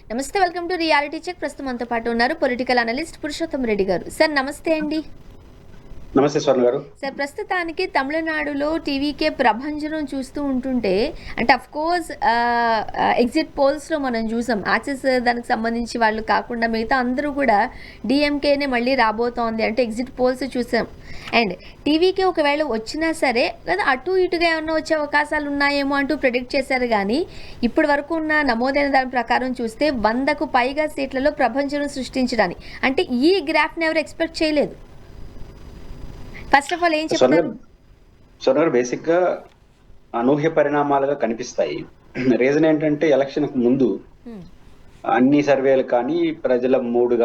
నమస్తే, welcome to reality check. ప్రస్తుతం మనతో పాటు ఉన్నారు పొలిటికల్ అనలిస్ట్ పురుషోత్తం రెడ్డి గారు. సార్ నమస్తే అండి. నమస్తే స్వర్ణ గారు. సార్, ప్రస్తుతానికి తమిళనాడులో టీవీకే ప్రభంజనం చూస్తూ ఉంటుంటే, అంటే అఫ్ కోర్స్ ఎగ్జిట్ పోల్స్లో మనం చూసాం, యాక్సెస్ దానికి సంబంధించి వాళ్ళు కాకుండా మిగతా అందరూ కూడా డిఎంకేనే మళ్ళీ రాబోతోంది అంటే ఎగ్జిట్ పోల్స్ చూసాం. అండ్ టీవీకే ఒకవేళ వచ్చినా సరే లేదా అటు ఇటుగా ఏమన్నా వచ్చే అవకాశాలు ఉన్నాయేమో అంటూ ప్రెడిక్ట్ చేశారు. కానీ ఇప్పటి వరకు ఉన్న నమోదైన దాని ప్రకారం చూస్తే 100కు పైగా సీట్లలో ప్రభంజనం సృష్టించడానికి, అంటే ఈ గ్రాఫ్ని ఎవరు ఎక్స్పెక్ట్ చేయలేదు. ఫస్ట్ ఆఫ్ ఆల్ ఏం చెప్తారు? స్వర్ణ బేసిక్ గా అనూహ్య పరిణామాలుగా కనిపిస్తాయి. రీజన్ ఏంటంటే ఎలక్షన్ కు ముందు అన్ని సర్వేలు కానీ ప్రజల మూడు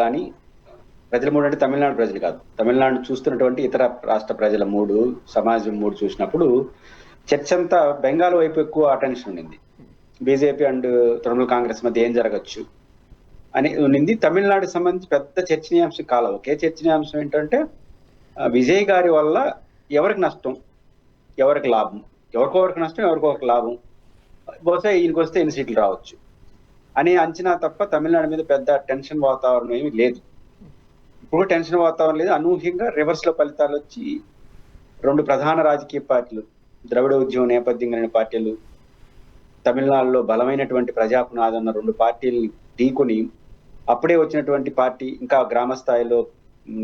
అంటే తమిళనాడు ప్రజలు కాదు, తమిళనాడు చూస్తున్నటువంటి ఇతర రాష్ట్ర ప్రజల మూడు, సమాజం మూడు చూసినప్పుడు చర్చ అంతా బెంగాల్ వైపు ఎక్కువ అటెన్షన్ ఉండింది. బీజేపీ అండ్ తృణమూల్ కాంగ్రెస్ మధ్య ఏం జరగచ్చు అని ఉండింది. తమిళనాడుకి సంబంధించి పెద్ద చర్చనీయాంశం కాలం. ఒకే చర్చనీయాంశం ఏంటంటే విజయ్ గారి వల్ల ఎవరికి నష్టం, ఎవరికి లాభం, ఎవరికొవరికి నష్టం, ఎవరికొవరికి లాభం, బహుశా ఈయనకి వస్తే ఎన్ని సీట్లు రావచ్చు అనే అంచనా తప్ప తమిళనాడు మీద పెద్ద టెన్షన్ వాతావరణం ఏమీ లేదు. ఇప్పుడు టెన్షన్ వాతావరణం లేదు. అనూహ్యంగా రివర్స్ లో ఫలితాలు వచ్చి రెండు ప్రధాన రాజకీయ పార్టీలు, ద్రవిడ ఉద్యమం నేపథ్యం కలిగిన పార్టీలు, తమిళనాడులో బలమైనటువంటి ప్రజాపునాది ఉన్న రెండు పార్టీలని ఢీకొని అప్పుడే వచ్చినటువంటి పార్టీ, ఇంకా గ్రామ స్థాయిలో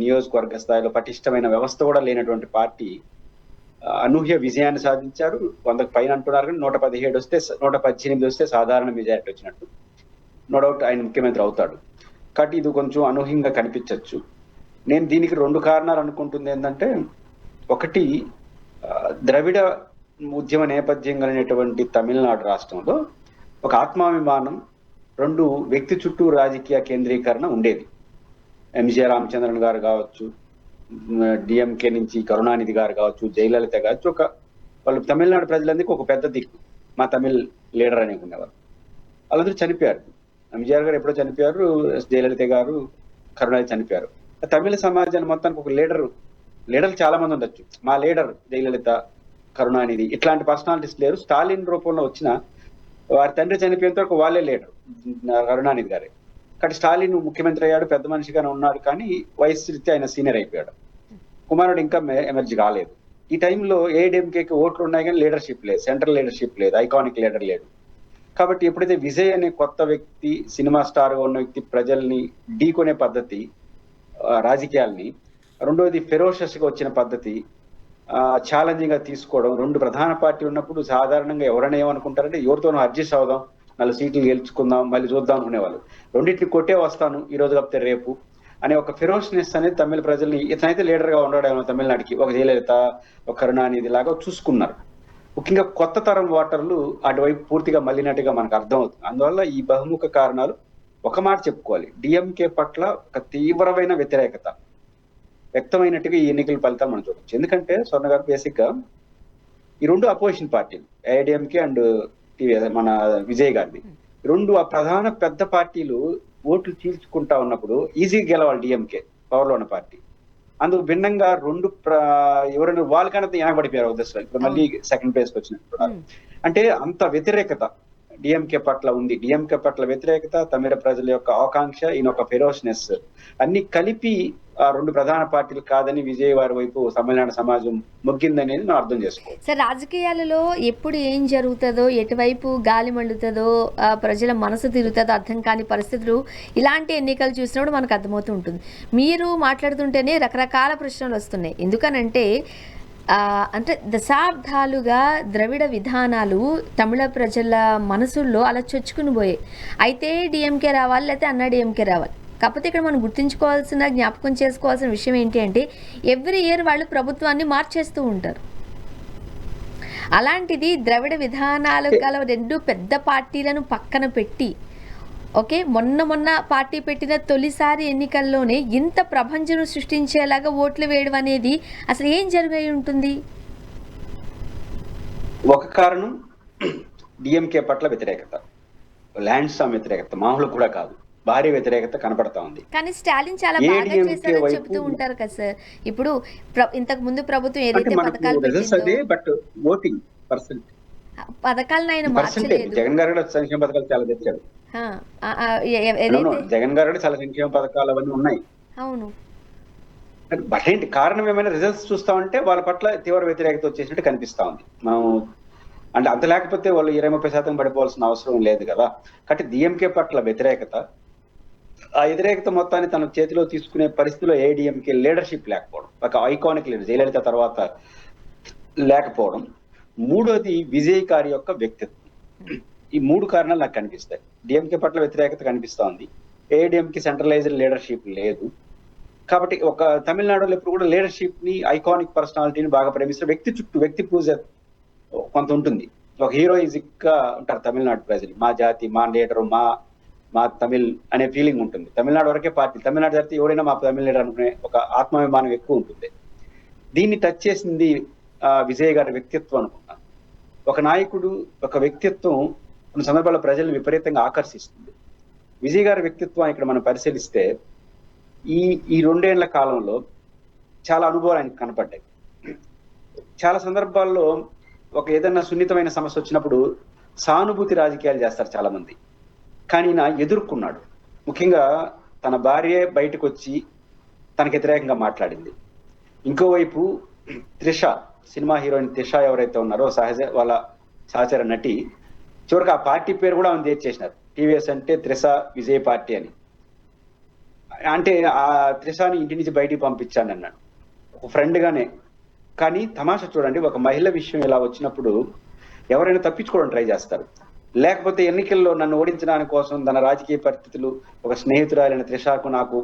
నియోజకవర్గ స్థాయిలో పటిష్టమైన వ్యవస్థ కూడా లేనటువంటి పార్టీ అనూహ్య విజయాన్ని సాధించారు. 100కు పైన అంటున్నారు, కానీ 117 వస్తే 118 వస్తే సాధారణ మెజారిటీ వచ్చినట్టు. నో డౌట్ ఆయన ముఖ్యమంత్రి అవుతాడు. కాబట్టి ఇది కొంచెం అనూహ్యంగా కనిపించవచ్చు. నేను దీనికి రెండు కారణాలు అనుకుంటుంది. ఏంటంటే, ఒకటి ద్రవిడ ఉద్యమ నేపథ్యం కలిగినటువంటి తమిళనాడు రాష్ట్రంలో ఒక ఆత్మాభిమానం, రెండు వ్యక్తి చుట్టూ రాజకీయ కేంద్రీకరణ ఉండేది. ఎంజే రామచంద్రన్ గారు కావచ్చు, డిఎంకే నుంచి కరుణానిధి గారు కావచ్చు, జయలలిత కావచ్చు, వాళ్ళు తమిళనాడు ప్రజలందరికీ ఒక పెద్ద దిక్కు, మా తమిళ్ లీడర్ అనుకునేవారు. వాళ్ళందరూ చనిపోయారు. ఎంజీఆర్ గారు ఎప్పుడో చనిపోయారు, జయలలిత గారు, కరుణానిధి చనిపోయారు. తమిళ సమాజాన్ని మొత్తానికి ఒక లీడర్లు చాలా మంది ఉండొచ్చు. మా లీడర్ జయలలిత, కరుణానిధి ఇట్లాంటి పర్సనాలిటీస్ లేరు. స్టాలిన్ రూపంలో వచ్చిన వారి తండ్రి చనిపోయిన తర్వాత వాళ్ళే లీడర్, కరుణానిధి గారే. కాబట్టి స్టాలిన్ ముఖ్యమంత్రి అయ్యాడు, పెద్ద మనిషిగానే ఉన్నాడు, కానీ వయసు రీత్యా ఆయన సీనియర్ అయిపోయాడు. కుమారుడు ఇంకా ఎమర్జీ కాలేదు. ఈ టైంలో ఏఐడిఎంకేకి ఓట్లు ఉన్నాయి, కానీ లీడర్షిప్ లేదు, సెంట్రల్ లీడర్షిప్ లేదు, ఐకానిక్ లీడర్ లేడు. కాబట్టి ఎప్పుడైతే విజయ్ అనే కొత్త వ్యక్తి, సినిమా స్టార్ గా ఉన్న వ్యక్తి ప్రజల్ని ఢీకొనే పద్ధతి, రాజకీయాల్ని, రెండోది ఫెరోషియస్ గా వచ్చిన పద్ధతి, ఛాలెంజింగ్ గా తీసుకోవడం, రెండు ప్రధాన పార్టీ ఉన్నప్పుడు సాధారణంగా ఎవరైనా ఏమనుకుంటారంటే ఎవరితోనూ అడ్జస్ట్ అవుదాం, 4 సీట్లు గెలుచుకుందాం, మళ్ళీ చూద్దాం అనుకునేవాళ్ళు. రెండింటిని కొట్టే వస్తాను ఈ రోజు కాకపోతే రేపు అనే ఒక ఫెరోషియస్నెస్ అనేది తమిళ ప్రజల్ని, ఇతనైతే లీడర్ గా ఉండడేమో తమిళనాడుకి, ఒక జయలలిత, ఒక కరుణానిధి లాగా చూసుకున్నారు. ముఖ్యంగా కొత్త తరం ఓటర్లు అటువైపు పూర్తిగా మళ్ళినట్టుగా మనకు అర్థమవుతుంది. అందువల్ల ఈ బహుముఖ కారణాలు ఒక మాట చెప్పుకోవాలి, డిఎంకే పట్ల ఒక తీవ్రమైన వ్యతిరేకత వ్యక్తమైనట్టుగా ఈ ఎన్నికల ఫలితాలు మనం చూడవచ్చు. ఎందుకంటే స్వర్ణ గారు, బేసిక్ గా ఈ రెండు అపోజిషన్ పార్టీలు, ఏఐడిఎంకే అండ్ మన విజయ్ గారిది, రెండు ఆ ప్రధాన పెద్ద పార్టీలు ఓట్లు చీల్చుకుంటా ఉన్నప్పుడు ఈజీగా గెలవాలి డిఎంకే, పవర్ లో ఉన్న పార్టీ. అందుకు భిన్నంగా రెండు ఎవరైనా వాళ్ళకన్నా వెనకబడిపోయారు దశలో, ఇప్పుడు మళ్ళీ సెకండ్ ప్లేస్కి వచ్చినట్టు. అంటే అంత వ్యతిరేకత డిఎంకే పట్ల ఉంది. డిఎంకే పట్ల వ్యతిరేకత, తమిళ ప్రజల యొక్క ఆకాంక్ష, ఈయన ఒక ఫెరోషియస్ అన్ని కలిపి ఆ రెండు ప్రధాన పార్టీలు కాదని విజయ్ వారి వైపు తమిళనాడు సమాజం మొగ్గిందనేది మనం అర్థం చేసుకోవాలి. సార్, రాజకీయాలలో ఎప్పుడు ఏం జరుగుతుందో, ఎటువైపు గాలి మండుతుందో, ప్రజల మనసు తిరుగుతుందో అర్థం కాని పరిస్థితులు ఇలాంటి ఎన్నికలు చూసినప్పుడు మనకు అర్థమవుతూ ఉంటుంది. మీరు మాట్లాడుతుంటేనే రకరకాల ప్రశ్నలు వస్తున్నాయి. ఎందుకనంటే అంటే దశాబ్దాలుగా ద్రవిడ విధానాలు తమిళ ప్రజల మనసుల్లో అలా చొచ్చుకుని పోయాయి. అయితే డిఎంకే రావాలి, లేకపోతే అన్నా డిఎంకే రావాలి. కాకపోతే ఇక్కడ మనం గుర్తుంచుకోవాల్సిన, జ్ఞాపకం చేసుకోవాల్సిన విషయం ఏంటి అంటే, ఎవ్రీ ఇయర్ వాళ్ళు ప్రభుత్వాన్ని మార్చేస్తూ ఉంటారు. అలాంటిది ద్రవిడ విధానాలు గల రెండు పెద్ద పార్టీలను పక్కన పెట్టి, ఓకే, మొన్న పార్టీ పెట్టిన తొలిసారి ఎన్నికల్లోనే ఇంత ప్రభంజనం సృష్టించేలాగా ఓట్లు వేయడం అనేది అసలు ఏం జరిగి ఉంటుంది? ఒక కారణం డిఎంకే పట్ల వ్యతిరేకత, ల్యాండ్ స్టామ్ వ్యతిరేకత, మామూలు కూడా కాదు, భారీ వ్యతిరేకత కనపడతా ఉంది. కానీ స్టాలిన్ చాలా బాగా చేశారని చెప్తూ ఉంటారు కదా సార్. ఇప్పుడు ఇంతకు ముందు ప్రభుత్వం ఏదైతే పథకాలు పెట్టిందో, బట్ ఓటింగ్ పర్సెంట్ పథకాలను ఆయన పర్సెంటేజ్ మార్చలేదు. జగన్ గారు కూడా సంక్షేమ పథకాలు చాలా తెచ్చాడు. ఆ! అవును, ఏదైతే జగన్ గారు కూడా చాలా సంక్షేమ పథకాలు అవన్నీ ఉన్నాయి. అవును. బట్ ఏంటి కారణం ఏమైనా రిజల్ట్స్ చూస్తామంటే వాళ్ళ పట్ల తీవ్ర వ్యతిరేకత వచ్చేసినట్టు కనిపిస్తా ఉంది. మనం అంటే అంత లేకపోతే వాళ్ళు 20-30% పడిపోవాల్సిన అవసరం లేదు కదా. కాబట్టి డిఎంకే పట్ల వ్యతిరేకత, ఆ వ్యతిరేకత మొత్తాన్ని తన చేతిలో తీసుకునే పరిస్థితిలో ఏడీఎంకే లీడర్షిప్ లేకపోవడం, ఒక ఐకానిక్ లీడర్ జయలలిత తర్వాత లేకపోవడం, మూడోది విజయకారి యొక్క వ్యక్తిత్వం. ఈ 3 కారణాలు నాకు కనిపిస్తాయి. డిఎంకే పట్ల వ్యతిరేకత కనిపిస్తా ఉంది, ఏడీఎంకి సెంట్రలైజ్డ్ లీడర్షిప్ లేదు. కాబట్టి ఒక తమిళనాడులో ఇప్పుడు కూడా లీడర్షిప్ ని, ఐకానిక్ పర్సనాలిటీని బాగా ప్రేమిస్తారు. వ్యక్తి చుట్టూ వ్యక్తి పూజ కొంత ఉంటుంది. ఒక హీరోయిజిక్ గా ఉంటారు తమిళనాడు ప్రజలు. మా జాతి, మా లీడరు, మా తమిళ్ అనే ఫీలింగ్ ఉంటుంది. తమిళనాడు వరకే పార్టీ, తమిళనాడు జరిగితే ఎవరైనా మా తమిళ లీడర్ అనుకునే ఒక ఆత్మాభిమానం ఎక్కువ ఉంటుంది. దీన్ని టచ్ చేసింది విజయ్ గారి వ్యక్తిత్వం అనుకున్నాను. ఒక నాయకుడు, ఒక వ్యక్తిత్వం కొన్ని సందర్భాల్లో ప్రజల్ని విపరీతంగా ఆకర్షిస్తుంది. విజయ్ గారి వ్యక్తిత్వం ఇక్కడ మనం పరిశీలిస్తే ఈ 2 ఏళ్ల కాలంలో చాలా అనుభవాలు ఆయనకు కనపడ్డాయి. చాలా సందర్భాల్లో ఒక ఏదైనా సున్నితమైన సమస్య వచ్చినప్పుడు సానుభూతి రాజకీయాలు చేస్తారు చాలా మంది, కానీ ఈయన ఎదుర్కొన్నాడు. ముఖ్యంగా తన భార్య బయటకు వచ్చి తనకు వ్యతిరేకంగా మాట్లాడింది. ఇంకోవైపు త్రిష, సినిమా హీరోయిన్ త్రిష ఎవరైతే ఉన్నారో వాళ్ళ సహచర నటి, చివరికి ఆ పార్టీ పేరు కూడా ఆమె చేసినారు. టీవీఎస్ అంటే త్రిష విజయ్ పార్టీ అని. అంటే ఆ త్రిషాని ఇంటి నుంచి బయటికి పంపించాను అన్నాడు ఒక ఫ్రెండ్ గానే. కానీ తమాషా చూడండి, ఒక మహిళ విషయం ఇలా వచ్చినప్పుడు ఎవరైనా తప్పించుకోవడం ట్రై చేస్తారు. లేకపోతే ఎన్నికల్లో నన్ను ఓడించడానికి కోసం తన రాజకీయ పరిస్థితులు, ఒక స్నేహితురాలైన త్రిషాకు నాకు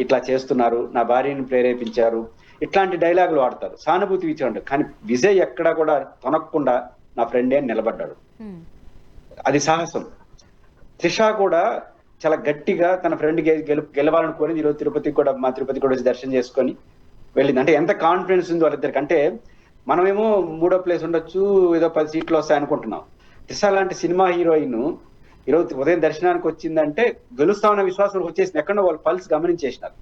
ఇట్లా చేస్తున్నారు, నా భార్యని ప్రేరేపించారు, ఇట్లాంటి డైలాగులు వాడతారు, సానుభూతి ఇచ్చాడు. కానీ విజయ్ ఎక్కడా కూడా తొనక్కుండా నా ఫ్రెండే అని నిలబడ్డాడు. అది సాహసం. త్రిష కూడా చాలా గట్టిగా తన ఫ్రెండ్ గెలవాలని కోరి ఈరోజు తిరుపతికి కూడా వచ్చి దర్శనం చేసుకొని వెళ్ళింది. అంటే ఎంత కాన్ఫిడెన్స్ ఉంది వాళ్ళిద్దరికి. అంటే మనమేమో 3వ ప్లేస్ ఉండొచ్చు, ఏదో 10 సీట్లు వస్తాయి అనుకుంటున్నాం. త్రిష లాంటి సినిమా హీరోయిన్ ఈరోజు ఉదయం దర్శనానికి వచ్చిందంటే గెలుస్తామన్న విశ్వాసం వచ్చేసింది. ఎక్కడో వాళ్ళు పల్స్ గమనించేసినారు.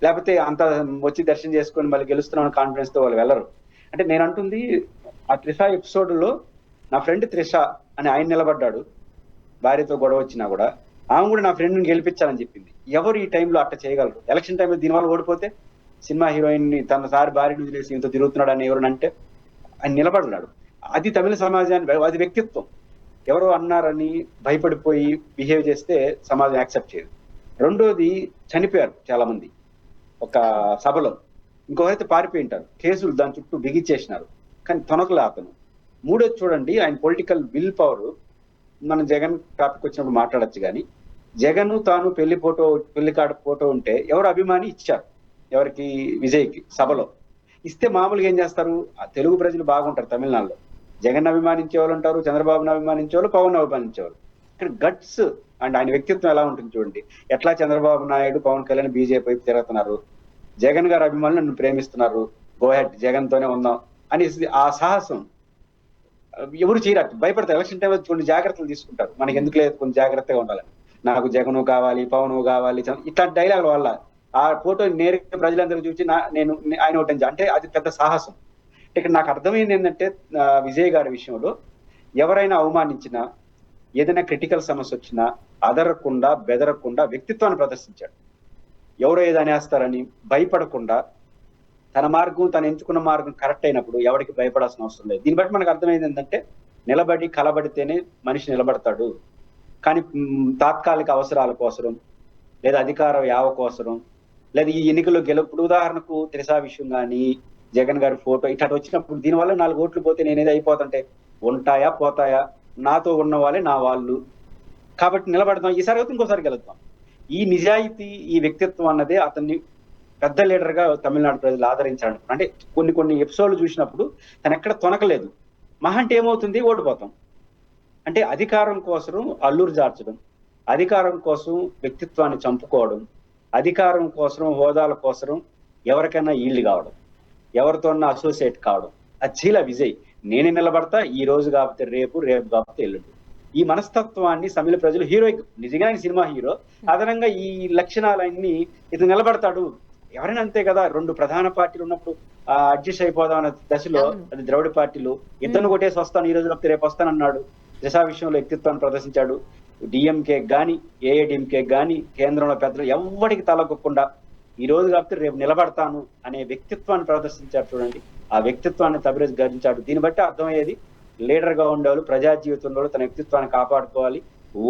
లేకపోతే అంత వచ్చి దర్శనం చేసుకొని మళ్ళీ గెలుస్తున్నామన్న కాన్ఫిడెన్స్ తో వాళ్ళు వెళ్ళరు. అంటే నేను అంటుంది, ఆ త్రిష ఎపిసోడ్ లో నా ఫ్రెండ్ త్రిష అని ఆయన నిలబడ్డాడు. భార్యతో గొడవ వచ్చినా కూడా ఆమె కూడా నా ఫ్రెండ్ని గెలిపించాలని చెప్పింది. ఎవరు ఈ టైంలో అట్ట చేయగలరు? ఎలక్షన్ టైంలో దీనివల్ల ఓడిపోతే సినిమా హీరోయిన్ ని తన సారి భార్యను వదిలేసి ఇంత తిరుగుతున్నాడు అని ఎవరనంటే ఆయన నిలబడ్డాడు. అది తమిళ సమాజాన్ని, అది వ్యక్తిత్వం. ఎవరో అన్నారని భయపడిపోయి బిహేవ్ చేస్తే సమాజం యాక్సెప్ట్ చేయదు. రెండోది, చనిపోయారు చాలా మంది ఒక సభలో. ఇంకొకరైతే పారిపోయి ఉంటారు. కేసులు దాని చుట్టూ బిగించేసినారు, కానీ తొనకలే అతను. మూడోది చూడండి, ఆయన పొలిటికల్ విల్ పవర్. మనం జగన్ టాపిక్ వచ్చినప్పుడు మాట్లాడచ్చు, కానీ జగన్ తాను పెళ్లి కార్డు ఫోటో ఉంటే ఎవరు అభిమాని ఇచ్చారు ఎవరికి? విజయ్కి. సభలో ఇస్తే మామూలుగా ఏం చేస్తారు? తెలుగు ప్రజలు బాగుంటారు తమిళనాడులో. జగన్ అభిమానించే వాళ్ళు ఉంటారు, చంద్రబాబును అభిమానించే వాళ్ళు, పవన్ అభిమానించే వాళ్ళు. ఇక్కడ గట్స్ అండ్ ఆయన వ్యక్తిత్వం ఎలా ఉంటుంది చూడండి. ఎట్లా చంద్రబాబు నాయుడు, పవన్ కళ్యాణ్ బీజేపీ వైపు తిరుగుతున్నారు, జగన్ గారు అభిమానులు నన్ను ప్రేమిస్తున్నారు, గో హెడ్ జగన్ తోనే ఉందాం అని ఆ సాహసం ఎవరు చేయరు. భయపడతారు. ఎలక్షన్ టైంలో కొన్ని జాగ్రత్తలు తీసుకుంటారు. మనకి ఎందుకు లేదు, కొంచెం జాగ్రత్తగా ఉండాలని. నాకు జగను కావాలి, పవను కావాలి, ఇట్లాంటి డైలాగుల వల్ల ఆ ఫోటో నేరుగా ప్రజలందరూ చూసి నేను ఆయన ఒకటి అంటే అది పెద్ద సాహసం. ఇక్కడ నాకు అర్థమైంది ఏంటంటే, విజయ్ గారి విషయంలో ఎవరైనా అవమానించినా, ఏదైనా క్రిటికల్ సమస్య వచ్చినా అదరకుండా బెదరకుండా వ్యక్తిత్వాన్ని ప్రదర్శించాడు. ఎవరో ఏదో అనేస్తారని భయపడకుండా తన మార్గం, తను ఎంచుకున్న మార్గం కరెక్ట్ అయినప్పుడు ఎవరికి భయపడాల్సిన అవసరం లేదు. దీన్ని బట్టి మనకు అర్థమైంది ఏంటంటే, నిలబడి కలబడితేనే మనిషి నిలబడతాడు. కానీ తాత్కాలిక అవసరాల కోసరం, లేదా అధికార యావ కోసరం, లేదా ఈ ఎన్నికల్లో గెలుపుడు, ఉదాహరణకు త్రిషా విషయం కానీ, జగన్ గారి ఫోటో ఇట్లా వచ్చినప్పుడు దీనివల్ల 4 ఓట్లు పోతే నేనేది అయిపోతుంటే ఉంటాయా పోతాయా? నాతో ఉన్న వాళ్ళే నా వాళ్ళు. కాబట్టి నిలబడతాం, ఈసారి అయితే ఇంకోసారి గెలుద్దాం. ఈ నిజాయితీ, ఈ వ్యక్తిత్వం అన్నదే అతన్ని పెద్ద లీడర్ గా తమిళనాడు ప్రజలు ఆదరించాడు. అంటే కొన్ని ఎపిసోడ్లు చూసినప్పుడు తను ఎక్కడ తొనకలేదు. మహా అంటే ఏమవుతుంది, ఓడిపోతాం. అంటే అధికారం కోసం అల్లూరు జార్చడం, అధికారం కోసం వ్యక్తిత్వాన్ని చంపుకోవడం, అధికారం కోసం హోదాల కోసం ఎవరికైనా ఈల్డ్ కావడం, ఎవరితోన్నా అసోసియేట్ కావడం, అది చీల విజయ్. నేనే నిలబడతా, ఈ రోజు కాకపోతే రేపు, రేపు కాకపోతే ఎల్లుండి. ఈ మనస్తత్వాన్ని తమిళ ప్రజలు, హీరోయిక్ నిజంగా సినిమా హీరో, అదనంగా ఈ లక్షణాలన్నీ ఇతను నిలబడతాడు. ఎవరైనా అంతే కదా. 2 ప్రధాన పార్టీలు ఉన్నప్పుడు అడ్జస్ట్ అయిపోదాం అనే దశలో అవును. అది ద్రవిడ పార్టీలు ఇద్దరు కొట్టేసి వస్తాను, ఈ రోజు కాకపోతే రేపు వస్తానన్నాడు. దిశా విషయంలో వ్యక్తిత్వాన్ని ప్రదర్శించాడు. డిఎంకే గాని ఏఐడిఎంకే గాని కేంద్రంలో పెద్దలు ఎవ్వడికి తలకొకుండా ఈ రోజు కాకపోతే రేపు నిలబడతాను అనే వ్యక్తిత్వాన్ని ప్రదర్శించాడు. చూడండి, ఆ వ్యక్తిత్వాన్ని తబరేజ్ గర్జించాడు. దీన్ని బట్టి అర్థమయ్యేది, లీడర్ గా ఉండేవాళ్ళు ప్రజా జీవితంలో తన వ్యక్తిత్వాన్ని కాపాడుకోవాలి,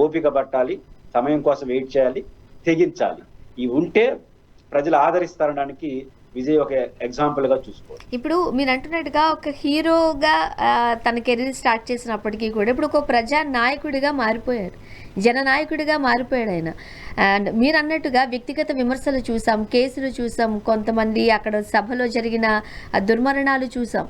ఓపిక పట్టాలి, సమయం కోసం వెయిట్ చేయాలి, తెగించాలి. ఇవి ఉంటే ప్రజలు ఆదరిస్తారనడానికి విజయ్ ఒక ఎగ్జాంపుల్ గా చూసుకోవాలి. ఇప్పుడు మీరు అంటున్నట్టుగా ఒక హీరోగా తన కెరీర్ స్టార్ట్ చేసినప్పటికీ కూడా ఇప్పుడు ఒక ప్రజా నాయకుడిగా మారిపోయారు, జననాయకుడిగా మారిపోయాడు ఆయన. అండ్ మీరు అన్నట్టుగా వ్యక్తిగత విమర్శలు చూసాం, కేసులు చూసాం, కొంతమంది అక్కడ సభలో జరిగిన దుర్మరణాలు చూసాం.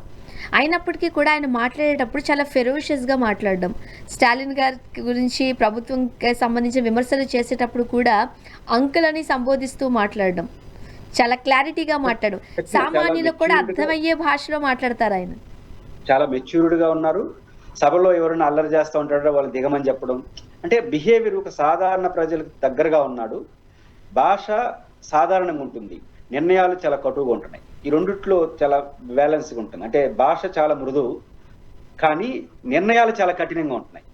అయినప్పటికీ కూడా ఆయన మాట్లాడేటప్పుడు చాలా ఫెరోషియస్గా మాట్లాడడం, స్టాలిన్ గారి గురించి ప్రభుత్వంకి సంబంధించిన విమర్శలు చేసేటప్పుడు కూడా అంకుల్ అని సంబోధిస్తూ మాట్లాడడం, చాలా క్లారిటీగా మాట్లాడు, సామాన్యులకు కూడా అర్థమయ్యే భాషలో మాట్లాడతారు ఆయన. చాలా మెచ్యూర్డ్ గా ఉన్నారు. సభలో ఎవరైనా అల్లరి చేస్తూ ఉంటాడో వాళ్ళు దిగమని చెప్పడం, అంటే బిహేవియర్ ఒక సాధారణ ప్రజలకు దగ్గరగా ఉన్నాడు. భాష సాధారణంగా ఉంటుంది, నిర్ణయాలు చాలా కటువుగా ఉంటున్నాయి. ఈ రెండిట్లో చాలా బ్యాలెన్స్గా ఉంటుంది. అంటే భాష చాలా మృదువు కానీ నిర్ణయాలు చాలా కఠినంగా ఉంటున్నాయి.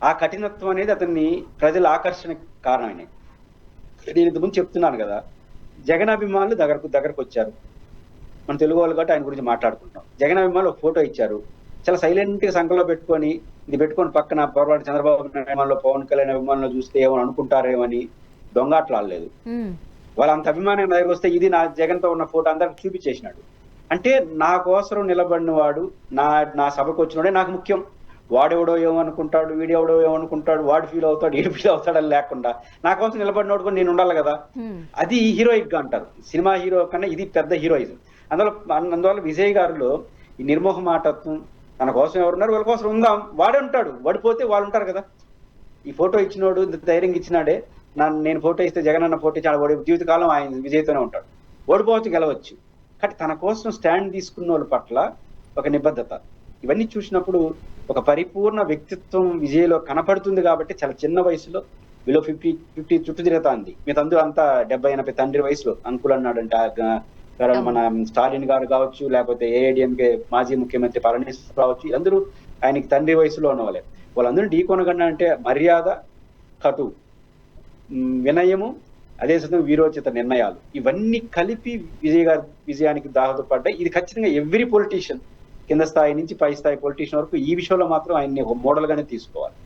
ఆ కఠినత్వం అనేది అతన్ని ప్రజల ఆకర్షణ కారణమైనది. నేను ఇంతకుముందు చెప్తున్నాను కదా, జగన్ అభిమానులు దగ్గరకు వచ్చారు. మన తెలుగు వాళ్ళు కాబట్టి ఆయన గురించి మాట్లాడుకుంటాం. జగన్ అభిమానులు ఒక ఫోటో ఇచ్చారు, చాలా సైలెంట్ గా సంకలో పెట్టుకొని, ఇది పెట్టుకొని పక్కన పొరపాటు చంద్రబాబు అభిమానులు పవన్ కళ్యాణ్ అభిమానులు చూస్తే ఏమని అనుకుంటారేమని దొంగాట్లాడలేదు. వాళ్ళ అంత అభిమానం దగ్గర వస్తే ఇది నా జగన్ తో ఉన్న ఫోటో అందరికి చూపించేసినాడు. అంటే నా కోసం నిలబడిన వాడు, నా సభకు వచ్చినోడే నాకు ముఖ్యం. వాడెవడో ఏమనుకుంటాడు, వీడెవడో ఏమనుకుంటాడు, వాడు ఫీల్ అవుతాడు, వీడు ఫీల్ అవుతాడని లేకుండా నా కోసం నిలబడినోడు కూడా నేను ఉండాలి కదా. అది హీరోయిక్ గా అంటారు. సినిమా హీరో కన్నా ఇది పెద్ద హీరోయిజం. అందువల్ల విజయ్ గారిలో ఈ నిర్మోహమాటత్వం, తన కోసం ఎవరున్నారు వాళ్ళ కోసం ఉందాం, వాడే ఉంటాడు, వాడిపోతే వాళ్ళు ఉంటారు కదా. ఈ ఫోటో ఇచ్చినోడు ధైర్యంగా ఇచ్చినాడే, నేను ఫోటో ఇస్తే జగన్ అన్న ఫోటో ఇచ్చి వాడి జీవితకాలం ఆయన విజయ్తోనే ఉంటాడు. ఓడిపోవచ్చు, గెలవచ్చు, కానీ తన కోసం స్టాండ్ తీసుకున్న వాళ్ళ పట్ల ఒక నిబద్ధత, ఇవన్నీ చూసినప్పుడు ఒక పరిపూర్ణ వ్యక్తిత్వం విజయ్లో కనపడుతుంది. కాబట్టి చాలా చిన్న వయసులో వీలో 50 చుట్టూ తిరుగుతాంది. మీ తండ్రి అంతా 70-80 తండ్రి వయసులో అంకుల్ అన్నాడంటే మన స్టాలిన్ గారు కావచ్చు, లేకపోతే ఏఐడిఎంకే మాజీ ముఖ్యమంత్రి పళనిస్వామి కావచ్చు, అందరూ ఆయనకి తండ్రి వయసులో ఉన్న వాళ్ళందరూ ఢీకొనగండి అంటే మర్యాద, కటు, వినయము, అదే సమయం వీరోచిత నిర్ణయాలు, ఇవన్నీ కలిపి విజయానికి దోహదపడ్డాయి. ఇది ఖచ్చితంగా ఎవ్రీ పొలిటీషియన్ కింద స్థాయి నుంచి పై స్థాయి పొలిటీషియన్ వరకు ఈ విషయంలో మాత్రం ఆయన్ని ఒక మోడల్ గానే తీసుకోవాలి.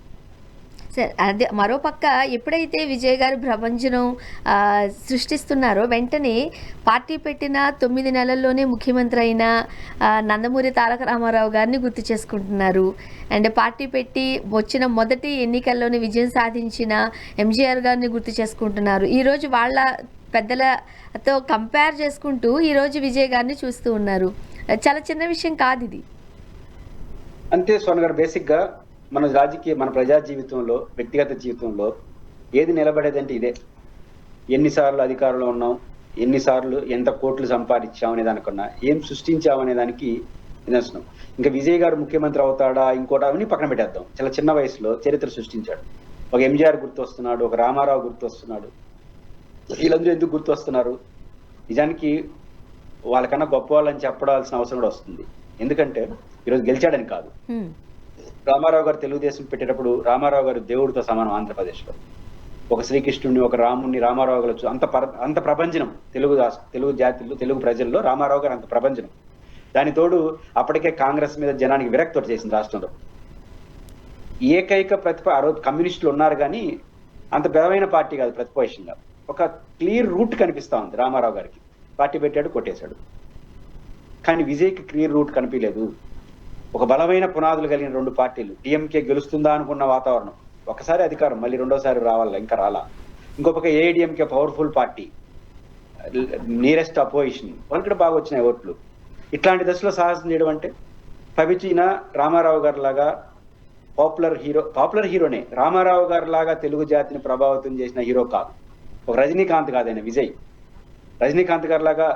సరే, అదే మరోపక్క ఎప్పుడైతే విజయ్ గారు ప్రభంజనం సృష్టిస్తున్నారో వెంటనే పార్టీ పెట్టిన 9 నెలల్లోనే ముఖ్యమంత్రి అయిన నందమూరి తారక రామారావు గారిని గుర్తు చేసుకుంటున్నారు. అండ్ పార్టీ పెట్టి వచ్చిన మొదటి ఎన్నికల్లోనే విజయం సాధించిన ఎంజీఆర్ గారిని గుర్తు చేసుకుంటున్నారు. ఈరోజు వాళ్ళ పెద్దలతో కంపేర్ చేసుకుంటూ ఈరోజు విజయ్ గారిని చూస్తూ ఉన్నారు. చాలా చిన్న విషయం కాదు ఇది. అంతే సోన గారు, బేసిక్ గా మన ప్రజా జీవితంలో, వ్యక్తిగత జీవితంలో ఏది నిలబడేదంటే ఇదే. ఎన్నిసార్లు అధికారంలో ఉన్నాం, ఎన్నిసార్లు ఎంత కోట్లు సంపాదించాం అనే దానికన్నా ఏం సృష్టించామనే దానికి నిదర్శనం. ఇంకా విజయ్ గారు ముఖ్యమంత్రి అవుతాడా ఇంకోటి అవన్నీ పక్కన పెట్టేద్దాం. చాలా చిన్న వయసులో చరిత్ర సృష్టించాడు. ఒక ఎంజీఆర్ గుర్తు వస్తున్నాడు, ఒక రామారావు గుర్తు వస్తున్నాడు. వీళ్ళందరూ ఎందుకు గుర్తు వస్తున్నారు? నిజానికి వాళ్ళకన్నా గొప్ప వాళ్ళని చెప్పడాల్సిన అవసరం కూడా వస్తుంది. ఎందుకంటే ఈరోజు గెలిచాడని కాదు. రామారావు గారు తెలుగుదేశం పెట్టేటప్పుడు రామారావు గారు దేవుడితో సమానం. ఆంధ్రప్రదేశ్లో ఒక శ్రీకృష్ణుడిని, ఒక రాముడిని రామారావు గారు అంత ప్రభంజనం తెలుగు జాతిలో, తెలుగు ప్రజల్లో రామారావు గారు అంత ప్రభంజనం. దాని తోడు అప్పటికే కాంగ్రెస్ మీద జనానికి విరక్తి చేసింది రాష్ట్రంలో. ఏకైక ఆ రోజు కమ్యూనిస్టులు ఉన్నారు కానీ అంత బలమైన పార్టీ కాదు ప్రతిపక్షంగా. ఒక క్లియర్ రూట్ కనిపిస్తా ఉంది రామారావు గారికి. పార్టీ పెట్టాడు, కొట్టేశాడు. కానీ విజయ్కి క్లియర్ రూట్ కనిపించలేదు. ఒక బలమైన పునాదులు కలిగిన 2 పార్టీలు, డిఎంకే గెలుస్తుందా అనుకున్న వాతావరణం, ఒకసారి అధికారం మళ్ళీ రెండోసారి రావాలా, ఇంకా రాలా. ఇంకో పక్క AIADMK powerful party, nearest opposition, వాళ్ళకి కూడా బాగా వచ్చినాయి ఓట్లు. ఇట్లాంటి దశలో సాహసం చేయడం అంటే పవిచిన రామారావు గారి లాగా పాపులర్ హీరోనే. రామారావు గారి లాగా తెలుగు జాతిని ప్రభావితం చేసిన హీరో కాదు. ఒక రజనీకాంత్ కాదైనా విజయ్. రజనీకాంత్ గారి లాగా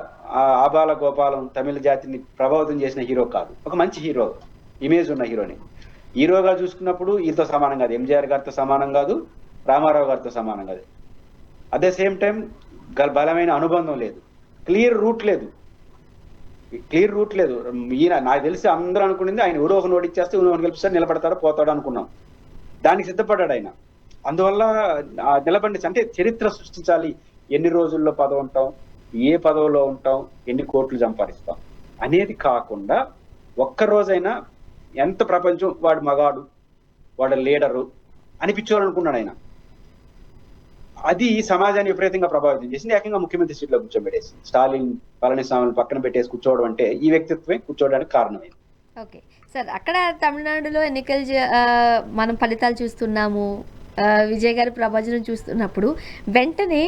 ఆబాల గోపాలం తమిళ జాతిని ప్రభావితం చేసిన హీరో కాదు. ఒక మంచి హీరో, ఇమేజ్ ఉన్న హీరోని. హీరోగా చూసుకున్నప్పుడు ఈయనతో సమానం కాదు, ఎంజీఆర్ గారితో సమానం కాదు, రామారావు గారితో సమానం కాదు. అట్ ద సేమ్ టైం బలమైన అనుబంధం లేదు, క్లియర్ రూట్ లేదు. క్లియర్ రూట్ లేదు. ఈయన నాకు తెలిసి అందరూ అనుకునేది ఆయన ఎవరో ఒక నోటిచ్చేస్తే ఎవరో గెలిపిస్తారు, నిలబడతారో పోతాడో అనుకున్నాం. దానికి సిద్ధపడ్డాడు ఆయన. అందువల్ల నిలబడి అంటే చరిత్ర సృష్టించాలి. ఎన్ని రోజుల్లో పదవి ఉంటాం, ఏ పదవిలో ఉంటాం, ఎన్ని కోట్లు సంపాదిస్తాం అనేది కాకుండా ఒక్క రోజైనా ఎంత ప్రపంచం వాడు మగాడు, వాడు లీడరు అనిపించాలనుకున్నాడు ఆయన. అది సమాజాన్ని విపరీతంగా ప్రభావితం చేసింది. ఏకంగా ముఖ్యమంత్రి సీట్లో కూర్చోబెట్టేసి స్టాలిన్, పళనిస్వామిని పక్కన పెట్టేసి కూర్చోవడం అంటే ఈ వ్యక్తిత్వమే కూర్చోవడానికి కారణమైంది. ఓకే సార్, అక్కడ తమిళనాడులో మనం ఫలితాలు చూస్తున్నాము, విజయ్ గారి ప్రభంజనం చూస్తున్నప్పుడు వెంటనే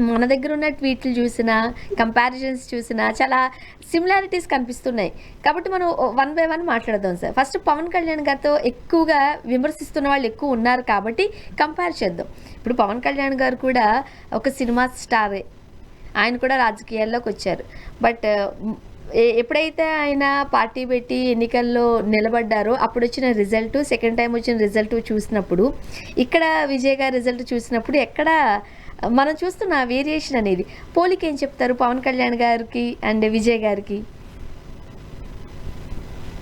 మన దగ్గర ఉన్న ట్వీట్లు చూసినా, కంపారిజన్స్ చూసినా చాలా సిమిలారిటీస్ కనిపిస్తున్నాయి. కాబట్టి మనం వన్ బై వన్ మాట్లాడదాం సార్. ఫస్ట్ పవన్ కళ్యాణ్ గారితో ఎక్కువగా విమర్శిస్తున్న వాళ్ళు ఎక్కువ ఉన్నారు కాబట్టి కంపేర్ చేద్దాం. ఇప్పుడు పవన్ కళ్యాణ్ గారు కూడా ఒక సినిమా స్టారే, ఆయన కూడా రాజకీయాల్లోకి వచ్చారు. బట్ ఎప్పుడైతే ఆయన పార్టీ పెట్టి ఎన్నికల్లో నిలబడ్డారో అప్పుడు వచ్చిన రిజల్ట్, సెకండ్ టైం వచ్చిన రిజల్ట్ చూసినప్పుడు, ఇక్కడ విజయ్ గారి రిజల్ట్ చూసినప్పుడు ఎక్కడ మనం చూస్తున్న వేరియేషన్ అనేది, పోలిక ఏం చెప్తారు పవన్ కళ్యాణ్ గారికి అండ్ విజయ్ గారికి?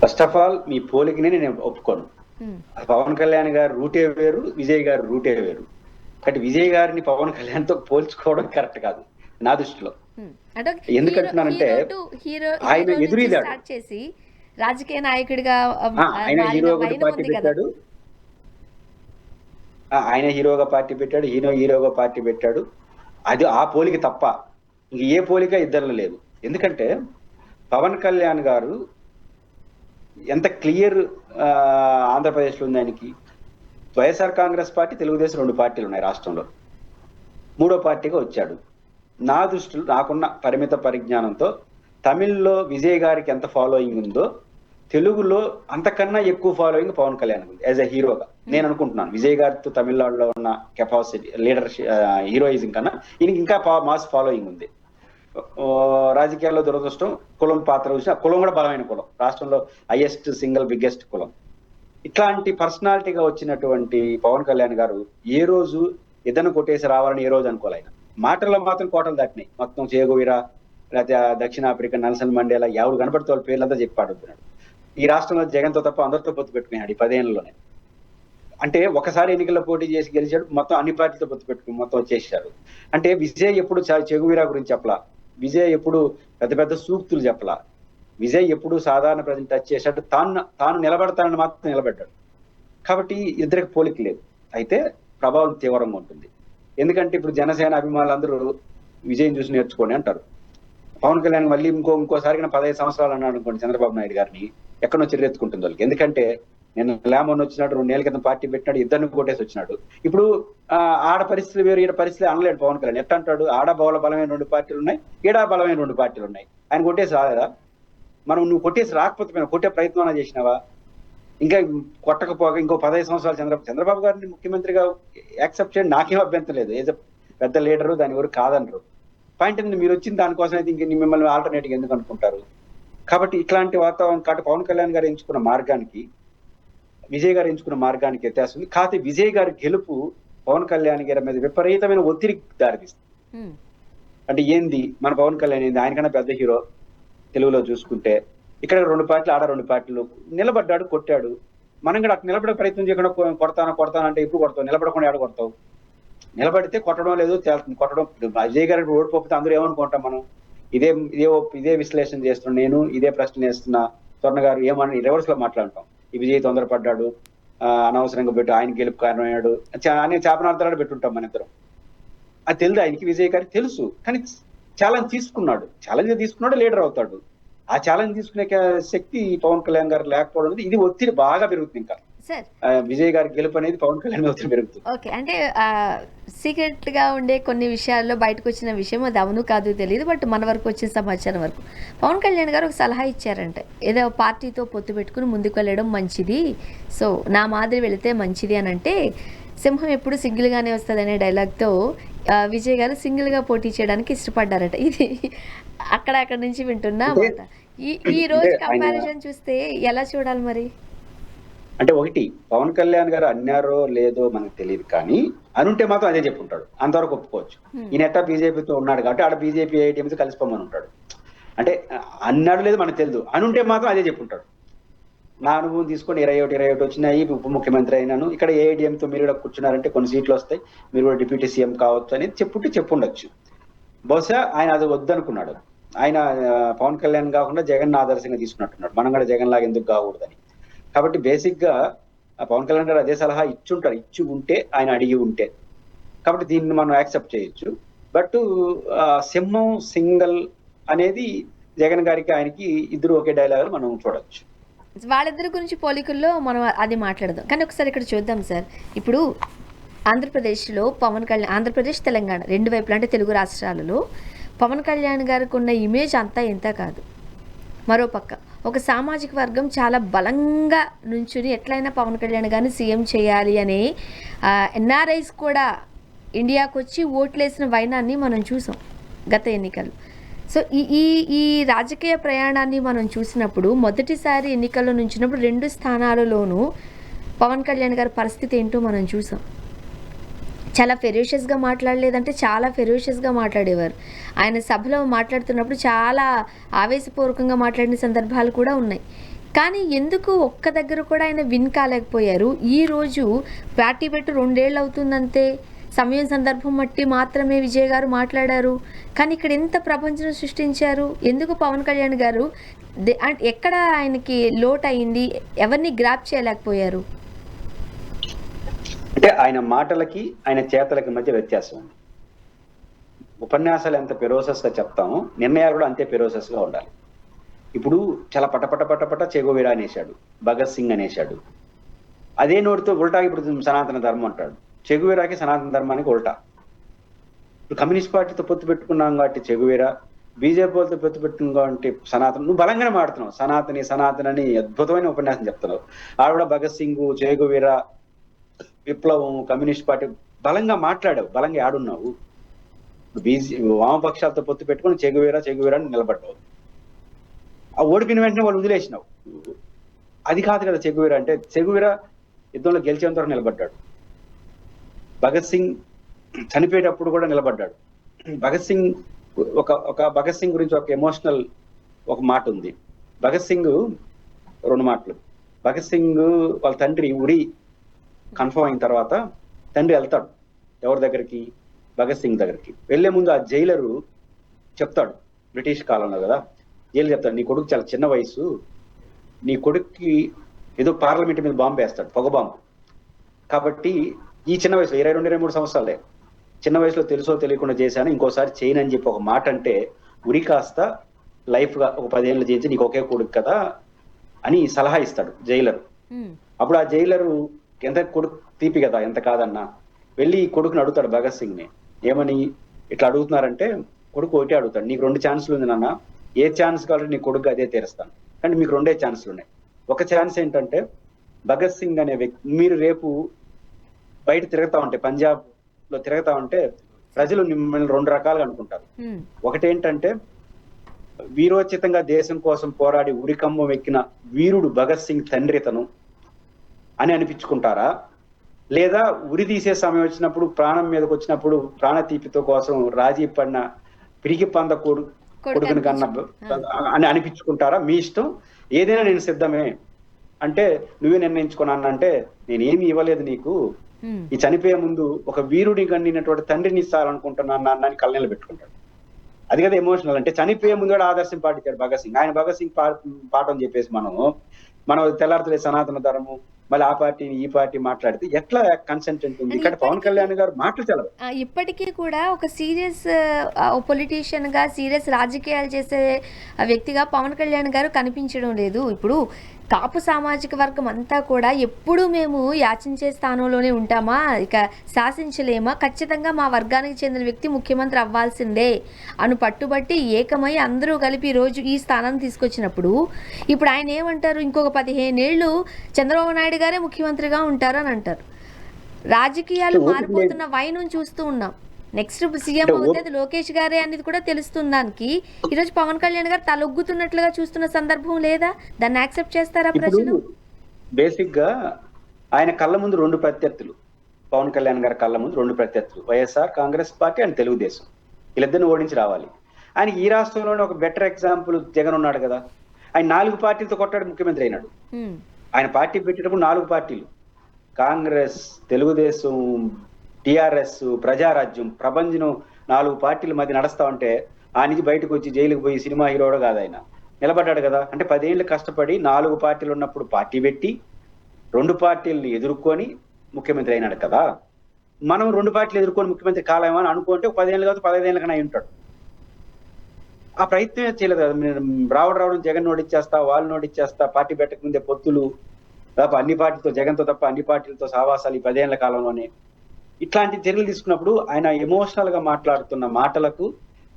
ఫస్ట్ ఆఫ్ ఆల్ మీ పోలికని నేను ఒప్పుకోను. పవన్ కళ్యాణ్ గారు రూటే వేరు, విజయ్ గారు రూటే వేరు. కాబట్టి విజయ్ గారిని పవన్ కళ్యాణ్ తో పోల్చుకోవడం కరెక్ట్ కాదు నా దృష్టిలో. ఎందుకంటున్నానంటే ఆయన ఎదురీదాడు, చేసి రాజకీయ నాయకుడిగా ఆయన హీరోగా పార్టీ పెట్టాడు, ఆయన హీరోగా పార్టీ పెట్టాడు. అది ఆ పోలిక తప్ప ఇంక ఏ పోలిక ఇద్దరిలో లేదు. ఎందుకంటే పవన్ కళ్యాణ్ గారు ఎంత క్లియర్ ఆంధ్రప్రదేశ్లో ఉంది ఆయనకి. వైఎస్ఆర్ కాంగ్రెస్ పార్టీ, తెలుగుదేశం 2 పార్టీలు ఉన్నాయి రాష్ట్రంలో. 3వ పార్టీగా వచ్చాడు. నా దృష్టిలో, నాకున్న పరిమిత పరిజ్ఞానంతో, తమిళ్లో విజయ్ గారికి ఎంత ఫాలోయింగ్ ఉందో తెలుగులో అంతకన్నా ఎక్కువ ఫాలోయింగ్ పవన్ కళ్యాణ్ ఉంది యాజ్ ఎ హీరోగా నేను అనుకుంటున్నాను. విజయ్ గారితో తమిళనాడులో ఉన్న కెపాసిటీ, లీడర్షిప్, హీరోయిజం కన్నా ఈయనకి ఇంకా మాస్ ఫాలోయింగ్ ఉంది. రాజకీయాల్లో దురదృష్టం, కులం పాత్ర చూసిన కులం కూడా బలమైన కులం, రాష్ట్రంలో హైయెస్ట్ సింగిల్ బిగ్గెస్ట్ కులం. ఇట్లాంటి పర్సనాలిటీగా వచ్చినటువంటి పవన్ కళ్యాణ్ గారు ఏ రోజు ఇద్దరు కొట్టేసి రావాలని ఏ రోజు అనుకోవాలి. ఆయన మాటల్లో మాత్రం కోటలు దాటినాయి. మొత్తం చేగువీరా, లేకపోతే దక్షిణాఫ్రికా, నెల్సన్ మండేలా ఎవరు కనపడితే వాళ్ళ పేర్లంతా చెప్పి పాడుతున్నాడు. ఈ రాష్ట్రంలో జగన్తో తప్ప అందరితో పొత్తు పెట్టుకున్నాడు ఈ 10 ఏళ్లలోనే. అంటే ఒకసారి ఎన్నికల్లో పోటీ చేసి గెలిచాడు, మొత్తం అన్ని పార్టీలతో పొత్తు పెట్టుకుని మొత్తం వచ్చేసాడు. అంటే విజయ్ ఎప్పుడు చెగువీరా గురించి చెప్పలా, విజయ్ ఎప్పుడు పెద్ద పెద్ద సూక్తులు చెప్పలా, విజయ్ ఎప్పుడు సాధారణ ప్రజలు టచ్ చేశాడు, తాను నిలబడతానని మాత్రం నిలబడ్డాడు. కాబట్టి ఇద్దరికి పోలిక లేదు. అయితే ప్రభావం తీవ్రంగా ఉంటుంది. ఎందుకంటే ఇప్పుడు జనసేన అభిమానులందరూ విజయం చూసి నేర్చుకోండి అంటారు. పవన్ కళ్యాణ్ మళ్ళీ ఇంకోసారి 15 సంవత్సరాలు అన్నాడు అనుకోండి చంద్రబాబు నాయుడు గారిని, ఎక్కడో చిరెత్తుకుంటుంది వాళ్ళకి. ఎందుకంటే నేను లేమన్ వచ్చినాడు, 2 నెలల క్రితం పార్టీ పెట్టినాడు, ఇద్దరిని కొట్టేసి వచ్చినాడు. ఇప్పుడు ఆడ పరిస్థితులు వేరు, ఈడ పరిస్థితులు అనలేడు పవన్ కళ్యాణ్. ఎట్లా అంటాడు? ఆడ బలమైన 2 పార్టీలు ఉన్నాయి, ఈడ బలమైన 2 పార్టీలు ఉన్నాయి. ఆయన కొట్టేసి రాలేదా? నువ్వు కొట్టేసి రాకపోతే కొట్టే ప్రయత్నం చేసినావా? ఇంకా కొట్టకపోగా ఇంకో 15 సంవత్సరాలు చంద్రబాబు గారిని ముఖ్యమంత్రిగా యాక్సెప్ట్ చేయండి, నాకేం అభ్యంతరం లేదు. ఏజ్ పెద్ద లీడరు, దాని ఎవరు కాదనరు. పాయింట్ ఏంటి, మీరు వచ్చిన దానికోసం అయితే ఇంక మిమ్మల్ని ఆల్టర్నేటివ్ ఎందుకు అనుకుంటారు? కాబట్టి ఇట్లాంటి వాతావరణం కాబట్టి పవన్ కళ్యాణ్ గారు ఎంచుకున్న మార్గానికి, విజయ్ గారు ఎంచుకున్న మార్గానికి వ్యత్యాసం ఉంది. కాకపోతే విజయ్ గారి గెలుపు పవన్ కళ్యాణ్ గారి మీద విపరీతమైన ఒత్తిడికి దారితీస్తుంది. అంటే ఏంది మన పవన్ కళ్యాణ్ ఏంది, ఆయనకన్నా పెద్ద హీరో తెలుగులో చూసుకుంటే. ఇక్కడ 2 పార్టీలు, ఆడ 2 పార్టీలు నిలబడ్డాడు, కొట్టాడు. మనం కూడా అక్కడ నిలబడే ప్రయత్నం చేయకుండా కొడతానంటే ఎప్పుడు కొడతావు? నిలబడకుండా ఆడ కొడతావు. నిలబడితే కొట్టడం లేదు, కొట్టడం. విజయ్ గారికి ఓడిపోతే అందరూ ఏమనుకుంటాం మనం? ఇదే విశ్లేషణ చేస్తున్నాను నేను, ఇదే ప్రశ్న వేస్తున్నా. స్వర్ణ గారు ఏమని రివర్స్ లో మాట్లాడతాం. ఈ విజయ్ తొందరపడ్డాడు, అనవసరంగా పెట్టి ఆయన గెలుపు కారణమయ్యాడు అనే చాపనార్థాలు పెట్టుంటాం మన ఇద్దరం. అది తెలుసు ఆయనకి, విజయ్ గారికి తెలుసు. కానీ ఛాలెంజ్ తీసుకున్నాడు, లీడర్ అవుతాడు. ఆ ఛాలెంజ్ తీసుకునే శక్తి పవన్ కళ్యాణ్ గారు లేకపోవడం అనేది, ఇది ఒత్తిడి బాగా పెరుగుతుంది. ఇంకా విజయ్ గారి గెలుపు అనేది పవన్ కళ్యాణ్ ఒత్తిడి పెరుగుతుంది. ఓకే, అంటే సీక్రెట్ గా ఉండే కొన్ని విషయాల్లో బయటకు వచ్చిన విషయం అది అవును కాదు తెలియదు, బట్ మన వరకు వచ్చిన సమాచారం వరకు పవన్ కళ్యాణ్ గారు ఒక సలహా ఇచ్చారంటే, ఏదో పార్టీతో పొత్తు పెట్టుకుని ముందుకు వెళ్ళడం మంచిది, సో నా మాదిరి వెళితే మంచిది అని. అంటే సింహం ఎప్పుడు సింగిల్గానే వస్తుంది అనే డైలాగ్తో విజయ్ గారు సింగిల్గా పోటీ చేయడానికి ఇష్టపడ్డారట. ఇది అక్కడ నుంచి వింటున్నా అన్నమాట. ఈ రోజు కంపారిజన్ చూస్తే ఎలా చూడాలి మరి? అంటే ఒకటి, పవన్ కళ్యాణ్ గారు అన్నారో లేదో మనకు తెలియదు, కానీ అనుంటే మాత్రం అదే చెప్పుంటాడు, అంతవరకు ఒప్పుకోవచ్చు. ఈయన ఎట్టా బీజేపీతో ఉన్నాడు కాబట్టి ఆడ బీజేపీ ఏటీఎంతో కలిసిపోమని ఉంటాడు. అంటే అన్నాడు లేదు మనకు తెలియదు, అనుంటే మాత్రం అదే చెప్పుంటాడు. నా అనుభవం తీసుకొని 21 వచ్చినాయి, ఉప ముఖ్యమంత్రి అయినాను, ఇక్కడ ఏఐడిఎంతో మీరు కూడా కూర్చున్నారంటే కొన్ని సీట్లు వస్తాయి, మీరు కూడా డిప్యూటీ సీఎం కావచ్చు అని చెప్పుండొచ్చు. బహుశా ఆయన అది వద్దనుకున్నాడు. ఆయన పవన్ కళ్యాణ్ కాకుండా జగన్ ఆదర్శంగా తీసుకున్నట్టున్నాడు, మనం కూడా జగన్ లాగా ఎందుకు కాకూడదని. కాబట్టి బేసిక్ గా పవన్ కళ్యాణ్ గారు అదే సలహా ఇచ్చి ఉంటే, ఆయన అడిగి ఉంటే, కాబట్టి దీన్ని మనం యాక్సెప్ట్ చేయొచ్చు. బట్ సింహం సింగల్ అనేది జగన్ గారికి ఆయనకి ఇద్దరు ఒకే డైలాగ్ మనం చూడొచ్చు. వాళ్ళిద్దరి గురించి పోలికల్లో మనం అది మాట్లాడదాం. కానీ ఒకసారి ఇక్కడ చూద్దాం సార్. ఇప్పుడు ఆంధ్రప్రదేశ్లో పవన్ కళ్యాణ్, ఆంధ్రప్రదేశ్ తెలంగాణ రెండు వైపులు అంటే తెలుగు రాష్ట్రాలలో పవన్ కళ్యాణ్ గారికి ఉన్న ఇమేజ్ అంతా ఇంత కాదు. మరోపక్క ఒక సామాజిక వర్గం చాలా బలంగా నుంచుని ఎట్లయినా పవన్ కళ్యాణ్ గారిని సీఎం చేయాలి అనే ఎన్ఆర్ఐస్ కూడా ఇండియాకు వచ్చి ఓట్లేసిన వైనాన్ని మనం చూసాం గత ఎన్నికలు. సో ఈ రాజకీయ ప్రయాణాన్ని మనం చూసినప్పుడు మొదటిసారి ఎన్నికల్లో నుంచినప్పుడు 2 స్థానాలలోనూ పవన్ కళ్యాణ్ గారి పరిస్థితి ఏంటో మనం చూసాం. చాలా ఫెరోషియస్గా మాట్లాడలేదంటే చాలా ఫెరోషియస్గా మాట్లాడేవారు. ఆయన సభలో మాట్లాడుతున్నప్పుడు చాలా ఆవేశపూర్వకంగా మాట్లాడిన సందర్భాలు కూడా ఉన్నాయి. కానీ ఎందుకు ఒక్క దగ్గర కూడా ఆయన విన్ కాలేకపోయారు? ఈరోజు పార్టీ పెట్టి 2 ఏళ్ళు అవుతుందంతే, సమయం సందర్భం బట్టి మాత్రమే విజయ్ గారు మాట్లాడారు. కానీ ఇక్కడ ఎంత ప్రపంచం సృష్టించారు? ఎందుకు పవన్ కళ్యాణ్ గారు ఎక్కడ ఆయనకి లోటు అయింది? ఎవరిని గ్రాప్ చేయలేకపోయారు? అంటే ఆయన మాటలకి ఆయన చేతలకి మధ్య వ్యత్యాసం ఉంది. ఉపన్యాసాలు ఎంత పెరోసస్ గా చెప్తామో నిర్ణయాలు కూడా అంతే పెరోసస్ గా ఉండాలి. ఇప్పుడు చాలా పటపట చెగోవీరా అనేశాడు, భగత్ సింగ్ అనేశాడు. అదే నోటితో ఉల్టా ఇప్పుడు సనాతన ధర్మం అంటాడు. చెగువేరాకి సనాతన ధర్మానికి ఉల్టా. ఇప్పుడు కమ్యూనిస్ట్ పార్టీతో పొత్తు పెట్టుకున్నాం కాబట్టి చెగువేరా, బీజేపీతో పొత్తు పెట్టుకున్నాం కాబట్టి సనాతన. నువ్వు బలంగానే మాడుతున్నావు, సనాతన అని అద్భుతమైన ఉపన్యాసం చెప్తున్నావు. ఆవిడ భగత్ సింగ్, చెగువేరా, విప్లవం, కమ్యూనిస్ట్ పార్టీ బలంగా మాట్లాడావు, బలంగా ఆడున్నావు. వామపక్షాలతో పొత్తు పెట్టుకుని చెగువేరా అని నిలబడ్డావు. ఆ ఓడిపిన వెంటనే వాళ్ళు వదిలేసినావు. అది కాదు కదా చెగువేరా అంటే. చెగువేరా యుద్ధంలో గెలిచేంత వరకు నిలబడ్డాడు. భగత్ సింగ్ చనిపోయేటప్పుడు కూడా నిలబడ్డాడు. భగత్ సింగ్ భగత్ సింగ్ గురించి ఒక ఎమోషనల్ ఒక మాట ఉంది. భగత్ సింగ్ 2 మాటలు. భగత్ సింగ్ వాళ్ళ తండ్రి ఉరి కన్ఫర్మ్ అయిన తర్వాత తండ్రి వెళ్తాడు ఎవరి దగ్గరికి? భగత్ సింగ్ దగ్గరికి. వెళ్లే ముందు ఆ జైలరు చెప్తాడు, బ్రిటిష్ కాలంలో కదా, జైలు చెప్తాడు, నీ కొడుకు చాలా చిన్న వయసు, నీ కొడుక్కి ఏదో పార్లమెంట్ మీద బాంబు వేస్తాడు, పొగ బాంబు. కాబట్టి ఈ చిన్న వయసులో 22-23 సంవత్సరాలే, చిన్న వయసులో తెలుసో తెలియకుండా చేశాను, ఇంకోసారి చేయను అని చెప్పి ఒక మాట అంటే ఉరి కాస్త లైఫ్ గా ఒక 10 ఏళ్ళు చేసి నీకు ఒకే కొడుకు కదా అని సలహా ఇస్తాడు జైలరు. అప్పుడు ఆ జైలరు ఎంత కొడుకు తీపి కదా, ఎంత కాదన్నా, వెళ్ళి కొడుకుని అడుగుతాడు భగత్ సింగ్ ని. ఏమని ఇట్లా అడుగుతున్నారంటే, కొడుకు ఒకటే అడుగుతాడు, నీకు 2 ఛాన్సులు ఉంది నాన్న, ఏ ఛాన్స్ కావాలంటే నీ కొడుకు అదే తీరుస్తాను, కానీ మీకు 2 ఛాన్సులు ఉన్నాయి. ఒక ఛాన్స్ ఏంటంటే, భగత్ సింగ్ అనే వ్యక్తి, మీరు రేపు బయట తిరుగుతా ఉంటే, పంజాబ్ లో తిరుగుతా ఉంటే ప్రజలు మిమ్మల్ని 2 రకాలుగా అనుకుంటారు. ఒకటేంటంటే, వీరోచితంగా దేశం కోసం పోరాడి ఉరికంబం ఎక్కిన వీరుడు భగత్ సింగ్ తండ్రితను అని అనిపించుకుంటారా, లేదా ఉరి తీసే సమయం వచ్చినప్పుడు, ప్రాణం మీదకి వచ్చినప్పుడు ప్రాణతీపితో కోసం రాజీ పడిన పిరికి పంద కొడుకుని కన్నా అని అనిపించుకుంటారా? మీ ఇష్టం, ఏదైనా నేను సిద్ధమే అంటే నువ్వే నిర్ణయించుకున్నాను అంటే, నేనేమి ఇవ్వలేదు నీకు, ఈ చనిపోయే ముందు ఒక వీరుడి కండినటువంటి తండ్రిని ఇస్తారనుకుంటున్నాను అని కళ్ళనీళ్ళు పెట్టుకుంటాడు. అది కదా ఎమోషనల్ అంటే. చనిపోయే ముందు కూడా ఆదర్శం పాటించాడు భగత్ సింగ్. ఆయన భగత్ సింగ్ పాఠం చెప్పేసి మనం తెల్లారుతలే సనాతన ధర్మం, మళ్ళీ ఆ పార్టీ ఈ పార్టీ మాట్లాడితే ఎట్లా కన్సెంటెంట్ ఉంది? ఇక్కడ పవన్ కళ్యాణ్ గారు మాటలు చాలా ఇప్పటికీ కూడా ఒక సీరియస్ పొలిటీషియన్ గా, సీరియస్ రాజకీయాలు చేసే వ్యక్తిగా పవన్ కళ్యాణ్ గారు కనిపించడం లేదు. ఇప్పుడు కాపు సామాజిక వర్గం అంతా కూడా ఎప్పుడు మేము యాచించే స్థానంలోనే ఉంటామా, ఇక శాసించలేమా, ఖచ్చితంగా మా వర్గానికి చెందిన వ్యక్తి ముఖ్యమంత్రి అవ్వాల్సిందే అను పట్టుబట్టి ఏకమై అందరూ కలిపి ఈరోజు ఈ స్థానాన్ని తీసుకొచ్చినప్పుడు, ఇప్పుడు ఆయన ఏమంటారు, ఇంకొక 15 ఏళ్ళు చంద్రబాబు నాయుడు గారే ముఖ్యమంత్రిగా ఉంటారు అని అంటారు. రాజకీయాలు మారిపోతున్న వైనం చూస్తూ ఉన్నాం. నెక్స్ట్ సీఎం అవుతుంది లోకేష్ గారే అనేది కూడా తెలుస్తుంది. దానికి ఈరోజు పవన్ కళ్యాణ్ గారు తలొగ్గుతున్నట్లుగా చూస్తున్న సందర్భం లేదా? దాన్ని యాక్సెప్ట్ చేస్తారా ప్రజలు? బేసిక్ గా ఆయన కళ్ళ ముందు 2 ప్రత్యర్థులు, పవన్ కళ్యాణ్ గారి కళ్ళ ముందు 2 ప్రత్యర్థులు, వైఎస్ఆర్ కాంగ్రెస్ పార్టీ అండ్ తెలుగుదేశం. వీళ్ళిద్దరిని ఓడించి రావాలి. ఆయనకి ఈ రాష్ట్రంలోనే ఒక బెటర్ ఎగ్జాంపుల్ జగన్ ఉన్నాడు కదా. ఆయన 4 పార్టీలతో కొట్టాడు, ముఖ్యమంత్రి అయినాడు. ఆయన పార్టీ పెట్టేటప్పుడు 4 పార్టీలు, కాంగ్రెస్, తెలుగుదేశం, టిఆర్ఎస్, ప్రజారాజ్యం, ప్రభంజనం, 4 పార్టీల మధ్య నడుస్తా ఉంటే ఆ నుంచి బయటకు వచ్చి జైలుకు పోయి సినిమా హీరోడు కాదు ఆయన, నిలబడ్డాడు కదా. అంటే 10 ఏళ్ళు కష్టపడి 4 పార్టీలు ఉన్నప్పుడు పార్టీ పెట్టి 2 పార్టీలని ఎదుర్కొని ముఖ్యమంత్రి అయినాడు కదా. మనం 2 పార్టీలు ఎదుర్కొని ముఖ్యమంత్రి కాలేమో అని అనుకుంటే 10 ఏళ్ళు కాదు 15 ఏళ్ళ కన్నా అయి ఉంటాడు. ఆ ప్రయత్నమే చేయలేదు కదా. రావడం జగన్ నోటిచ్చేస్తా, వాళ్ళు నోటిచ్చేస్తా, పార్టీ పెట్టక ముందే పొత్తులు, తప్ప అన్ని పార్టీలతో, జగన్తో తప్ప అన్ని పార్టీలతో సహవాసాలు ఈ 10 ఏళ్ల కాలంలోనే. ఇట్లాంటి చర్యలు తీసుకున్నప్పుడు ఆయన ఎమోషనల్ గా మాట్లాడుతున్న మాటలకు,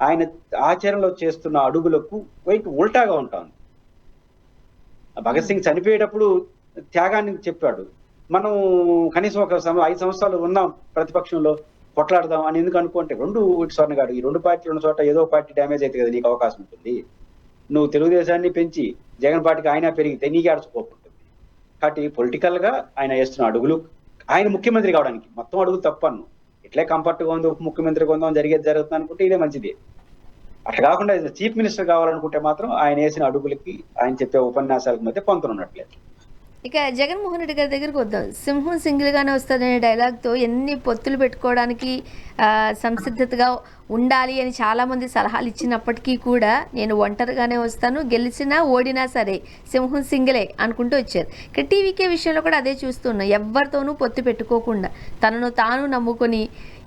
ఆయన ఆచరణలో చేస్తున్న అడుగులకు వైపు ఉల్టాగా ఉంటాను. భగత్ సింగ్ చనిపోయేటప్పుడు త్యాగాన్ని చెప్పాడు. మనం కనీసం ఒక 5 సంవత్సరాలు ఉన్నాం ప్రతిపక్షంలో, కొట్లాడదాం అని ఎందుకు అనుకుంటే, స్వర్ణ గారు, ఈ 2 పార్టీలు ఉన్న చోట ఏదో పార్టీ డ్యామేజ్ అయితే కదా నీకు అవకాశం ఉంటుంది. నువ్వు తెలుగుదేశాన్ని పెంచి జగన్ పార్టీకి ఆయన పెరిగితే నీకే అడుచుకోకుంటుంది. కాబట్టి పొలిటికల్ గా ఆయన వేస్తున్న అడుగులు, ఆయన ముఖ్యమంత్రి కావడానికి మొత్తం అడుగులు తప్పను. ఇట్లే కంఫర్ట్ గా ఉంది, ముఖ్యమంత్రిగా ఉందాం, జరుగుతుంది అనుకుంటే ఇదే మంచిది. అట్లా కాకుండా చీఫ్ మినిస్టర్ కావాలనుకుంటే మాత్రం ఆయన వేసిన అడుగులకి, ఆయన చెప్పే ఉపన్యాసాలకు మధ్య పొంతనున్నట్లేదు. ఇక జగన్మోహన్ రెడ్డి గారి దగ్గరికి వద్దాం. సింహం సింగిల్గానే వస్తుందనే డైలాగ్తో ఎన్ని పొత్తులు పెట్టుకోవడానికి సంసిద్ధతగా ఉండాలి అని చాలామంది సలహాలు ఇచ్చినప్పటికీ కూడా నేను ఒంటరిగానే వస్తాను, గెలిచినా ఓడినా సరే సింహం సింగిలే అనుకుంటూ వచ్చారు. ఇక టీవీకే విషయంలో కూడా అదే చూస్తున్నాం. ఎవరితోనూ పొత్తు పెట్టుకోకుండా తనను తాను నమ్ముకొని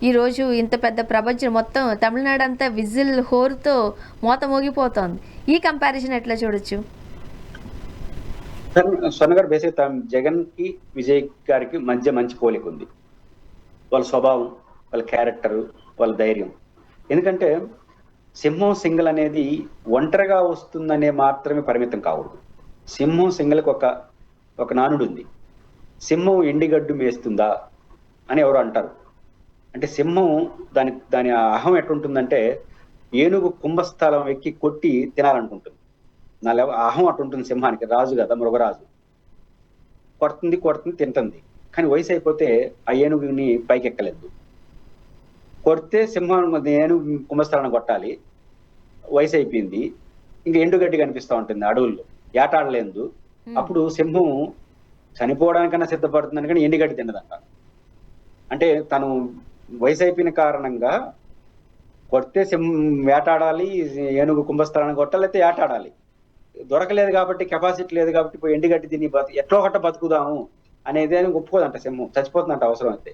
ఈరోజు ఇంత పెద్ద ప్రపంచం మొత్తం తమిళనాడు అంతా విజిల్ హోరుతో మోత మోగిపోతోంది. ఈ కంపారిజన్ ఎట్లా చూడొచ్చు? స్వర్ణ గారు బేసిక్ జగన్ కి విజయ్ గారికి మధ్య మంచి పోలిక ఉంది. వాళ్ళ స్వభావం, వాళ్ళ క్యారెక్టర్, వాళ్ళ ధైర్యం. ఎందుకంటే సింహం సింగిల్ అనేది ఒంటరిగా వస్తుందనే మాత్రమే పరిమితం కాకూడదు. సింహం సింగిల్కి ఒక నానుడు ఉంది. సింహం ఎండిగడ్డు మేస్తుందా అని ఎవరు అంటారు. అంటే సింహం దాని అహం ఎట్లుంటుందంటే, ఏనుగు కుంభస్థలం ఎక్కి కొట్టి తినాలనుకుంటుంది. అహం అటుంటుంది సింహానికి. రాజు కదా, మృగరాజు. కొడుతుంది తింటుంది. కానీ వయసు అయిపోతే ఆ ఏనుగుని పైకి ఎక్కలేదు. కొడితే సింహం ఏనుగు కుంభస్థలాన్ని కొట్టాలి, వయసు అయిపోయింది, ఇంకా ఎండుగడ్డి కనిపిస్తూ ఉంటుంది అడవుల్లో, ఏటాడలేదు. అప్పుడు సింహం చనిపోవడానికన్నా సిద్ధపడుతుందని, కానీ ఎండుగడ్డి తిన్నదంట. అంటే తను వయసు అయిపోయిన కారణంగా కొడితే వేటాడాలి, ఏనుగు కుంభస్థలాన్ని కొట్టాలి, అయితే ఏటాడాలి. దొరకలేదు కాబట్టి, కెపాసిటీ లేదు కాబట్టి పోయి ఎండుగడ్డి తిని ఎట్లో ఒకట బతుకుదాము అనేది అని ఒప్పుకోదంట. సింహం చచ్చిపోతుందంట అవసరం అయితే.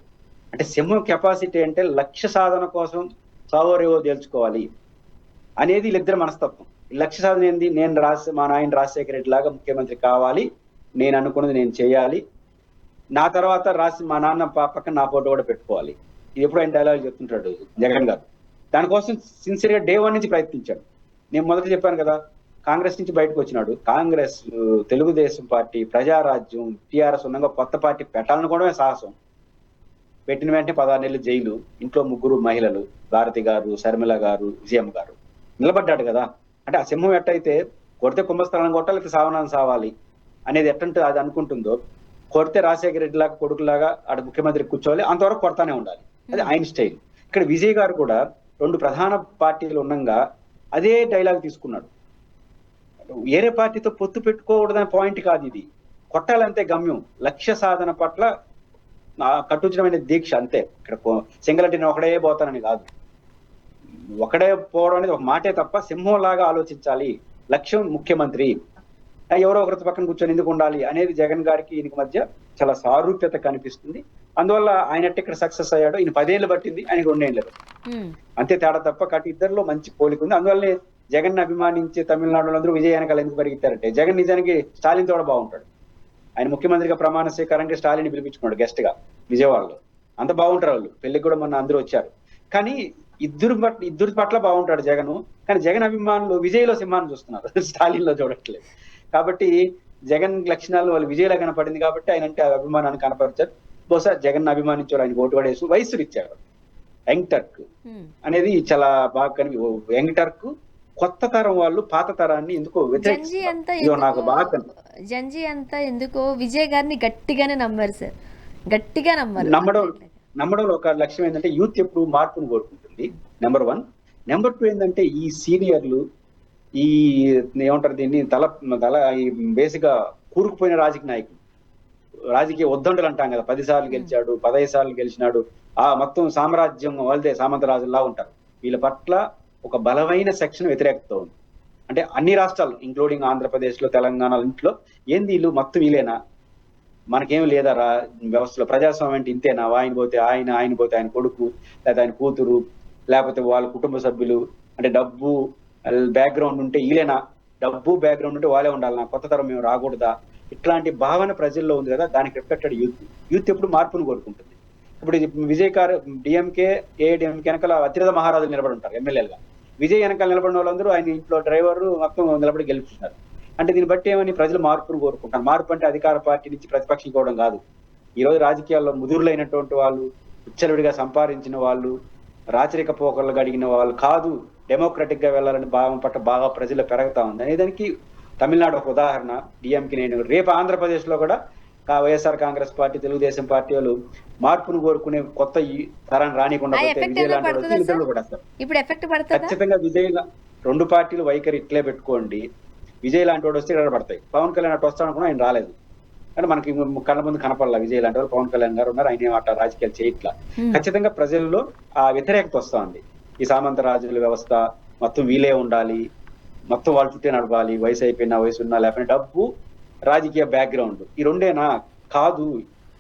అంటే సింహం కెపాసిటీ అంటే లక్ష్య సాధన కోసం సావోరేవో తేల్చుకోవాలి అనేది వీళ్ళిద్దరి మనస్తత్వం. లక్ష్య సాధన ఏంది? మా నాయన రాజశేఖర రెడ్డి లాగా ముఖ్యమంత్రి కావాలి, నేను అనుకున్నది నేను చేయాలి, నా తర్వాత మా నాన్న పక్కన నా ఫోటో కూడా పెట్టుకోవాలి. ఇది ఎప్పుడు ఆయన డైలాగ్ చెప్తుంటాడు జగన్ గారు. దానికోసం సిన్సియర్గా డే 1 నుంచి ప్రయత్నించాడు. నేను మొదట చెప్పాను కదా, కాంగ్రెస్ నుంచి బయటకు వచ్చినాడు. కాంగ్రెస్, తెలుగుదేశం పార్టీ, ప్రజారాజ్యం, టిఆర్ఎస్ ఉండగా కొత్త పార్టీ పెట్టాలనుకోవడమే సాహసం. పెట్టిన వెంటనే 16 నెలలు జైలు, ఇంట్లో 3 మహిళలు, భారతి గారు, శర్మిల గారు, విజయమ్మ గారు. నిలబడ్డాడు కదా. అంటే ఆ సింహం ఎట్టయితే కొడితే కుంభస్థలాన్ని కొట్టాలి, లేకపోతే సావనాన్ని సావాలి అనేది ఎట్టంటే అది అనుకుంటుందో, కొడితే రాజశేఖర రెడ్డి లాగా కొడుకులాగా ఆడ ముఖ్యమంత్రి కూర్చోవాలి, అంతవరకు కొడతానే ఉండాలి. అది ఆయన స్టైల్. ఇక్కడ విజయ్ గారు కూడా 2 ప్రధాన పార్టీలు ఉండగా అదే డైలాగ్ తీసుకున్నాడు. వేరే పార్టీతో పొత్తు పెట్టుకోకూడదనే పాయింట్ కాదు ఇది. కొట్టాలంతే గమ్యం. లక్ష్య సాధన పట్ల కట్టుచమైన దీక్ష అంతే. ఇక్కడ సింగిల్ అంటే నేను ఒకడే పోతానని కాదు. ఒకడే పోవడం అనేది ఒక మాటే తప్ప, సింహం లాగా ఆలోచించాలి. లక్ష్యం ముఖ్యమంత్రి, ఎవరో ఒకరి పక్కన కూర్చొని ఎందుకు ఉండాలి అనేది జగన్ గారికి ఈయనకి మధ్య చాలా సారూప్యత కనిపిస్తుంది. అందువల్ల ఆయన ఇక్కడ సక్సెస్ అయ్యాడు. ఈయన 10 ఏళ్ళు పట్టింది, ఆయనకి 2 ఏళ్ళు అంతే తేడా తప్ప. కాబట్టి ఇద్దరిలో మంచి పోలిక ఉంది. అందువల్లే జగన్ అభిమానించే తమిళనాడులో అందరూ విజయ్ వెనకాల ఎందుకు పరిగెత్తారంటే, జగన్ నిజానికి స్టాలిన్ కూడా బాగుంటాడు. ఆయన ముఖ్యమంత్రిగా ప్రమాణ స్వీకారానికి స్టాలిన్ పిలిపించుకున్నాడు గెస్ట్ గా విజయవాడలో. అంత బాగుంటారు వాళ్ళు. పెళ్లికి కూడా మొన్న అందరూ వచ్చారు. కానీ ఇద్దరు పట్ల బాగుంటాడు జగన్. కానీ జగన్ అభిమానులు విజయ్లో సింహాన్ని చూస్తున్నారు, స్టాలిన్ లో చూడట్లేదు. కాబట్టి జగన్ లక్షణాలు వాళ్ళు విజయ్లో కనపడింది కాబట్టి ఆయన అంటే అభిమానాన్ని కనపరిచారు. బహుశా జగన్ అభిమానించారు, ఆయన ఓటు కూడా వేసి వయస్సులు ఇచ్చారు. యంగ్ టర్క్ అనేది చాలా బాగా యంగ్ టర్క్. కొత్త తరం వాళ్ళు పాత తరాన్ని ఎందుకో నాకు బాగా జంజీ అంతా ఎందుకో విజయ్ గారిని గట్టిగానే నమ్మారు సార్. గట్టిగా నమ్మడం ఒక లక్ష్యం ఏంటంటే, యూత్ ఎప్పుడు మార్పును కోరుకుంటుంది నెంబర్ 1. నెంబర్ 2 ఏంటంటే ఈ సీనియర్లు ఈ ఏమంటారు దీన్ని తల ఈ బేసిక్గా కూరుకుపోయిన రాజకీయ నాయకులు, రాజకీయ ఉద్దండులు అంటాం కదా, 10 సార్లు గెలిచాడు, 15 సార్లు గెలిచినాడు, ఆ మొత్తం సామ్రాజ్యం వాళ్ళదే, సామంత రాజుల్లా ఉంటారు. వీళ్ళ పట్ల ఒక బలమైన సెక్షన్ వ్యతిరేకత ఉంది. అంటే అన్ని రాష్ట్రాలు ఇంక్లూడింగ్ ఆంధ్రప్రదేశ్ లో, తెలంగాణ ఇంట్లో ఏంది వీళ్ళు మొత్తం వీలేనా, మనకేం లేదా వ్యవస్థలో, ప్రజాస్వామ్యం అంటే ఇంతేనా, ఆయన పోతే ఆయన పోతే ఆయన కొడుకు లేదా ఆయన కూతురు లేకపోతే వాళ్ళ కుటుంబ సభ్యులు, అంటే డబ్బు బ్యాక్గ్రౌండ్ ఉంటే వీలేనా, డబ్బు బ్యాక్గ్రౌండ్ ఉంటే వాళ్ళే ఉండాలి, నా కొత్త తరం మేము రాకూడదా, ఇట్లాంటి భావన ప్రజల్లో ఉంది కదా. దానికి రిఫ్లెక్టెడ్ యూత్ ఎప్పుడు మార్పును కోరుకుంటుంది. ఇప్పుడు విజయ్ గారు డిఎంకే ఏఐడిఎంకే వెనకాల అతిరథ మహారాజులు నిలబడి ఉంటారు ఎమ్మెల్యేలుగా. విజయ్ వెనకాల నిలబడిన వాళ్ళందరూ ఆయన ఇంట్లో డ్రైవర్ మొత్తం నిలబడి గెలుపుతున్నారు. అంటే దీన్ని బట్టి ఏమని ప్రజలు మార్పును కోరుకుంటారు. మార్పు అంటే అధికార పార్టీ నుంచి ప్రతిపక్షం కోవడం కాదు. ఈ రోజు రాజకీయాల్లో ముదురులైనటువంటి వాళ్ళు, విచ్చలవిడిగా సంపాదించిన వాళ్ళు, రాచరిక పోకర్లు గడిగిన వాళ్ళు కాదు, డెమోక్రటిక్ గా వెళ్ళాలని భావం పట్ల బాగా ప్రజలు పెరుగుతా ఉంది అనేదానికి తమిళనాడు ఒక ఉదాహరణ. డిఎంకి నేను రేపు ఆంధ్రప్రదేశ్ లో కూడా వైఎస్ఆర్ కాంగ్రెస్ పార్టీ, తెలుగుదేశం పార్టీ వాళ్ళు మార్పును కోరుకునే కొత్త తరాన్ని రానికుండా విజయ్ లాంటి కూడా ఖచ్చితంగా విజయ్ 2 పార్టీలు వైఖరి ఇట్లే పెట్టుకోండి. విజయ్ లాంటి వాడు వస్తే ఇక్కడ పడతాయి. పవన్ కళ్యాణ్ అటు వస్తాను అనుకున్నా, ఆయన రాలేదు. అంటే మనకి కళ్ళ ముందు కనపడాల విజయ్ లాంటి వాళ్ళు. పవన్ కళ్యాణ్ గారు ఉన్నారు, ఆయన అట్లా రాజకీయాలు చేయట్లా. ఖచ్చితంగా ప్రజల్లో ఆ వ్యతిరేకత వస్తా ఉంది. ఈ సామంత రాజుల వ్యవస్థ మొత్తం వీలే ఉండాలి, మొత్తం వాళ్ళ చుట్టే నడపాలి, వయసు అయిపోయినా వయసు ఉన్నా లేకపోతే డబ్బు, రాజకీయ బ్యాక్గ్రౌండ్, ఈ రెండేనా, కాదు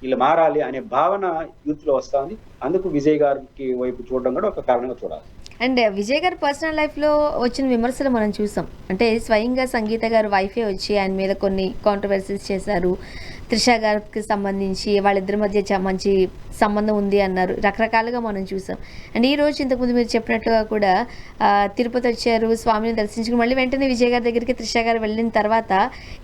వీళ్ళు మారాలి అనే భావన యూత్ లో వస్తా ఉంది. అందుకు విజయ్ గారికి వైపు చూడడం కూడా ఒక కారణంగా చూడాలి. అండ్ విజయ్ గారి పర్సనల్ లైఫ్లో వచ్చిన విమర్శలు మనం చూసాం. అంటే స్వయంగా సంగీత గారు వైఫే వచ్చి ఆయన మీద కొన్ని కాంట్రవర్సీస్ చేశారు. త్రిష గారికి సంబంధించి వాళ్ళిద్దరి మధ్య మంచి సంబంధం ఉంది అన్నారు. రకరకాలుగా మనం చూసాం. అండ్ ఈ రోజు ఇంతకుముందు మీరు చెప్పినట్లుగా కూడా తిరుపతి వచ్చారు, స్వామిని దర్శించుకుని మళ్ళీ వెంటనే విజయ్ గారి దగ్గరికి త్రిష గారు వెళ్ళిన తర్వాత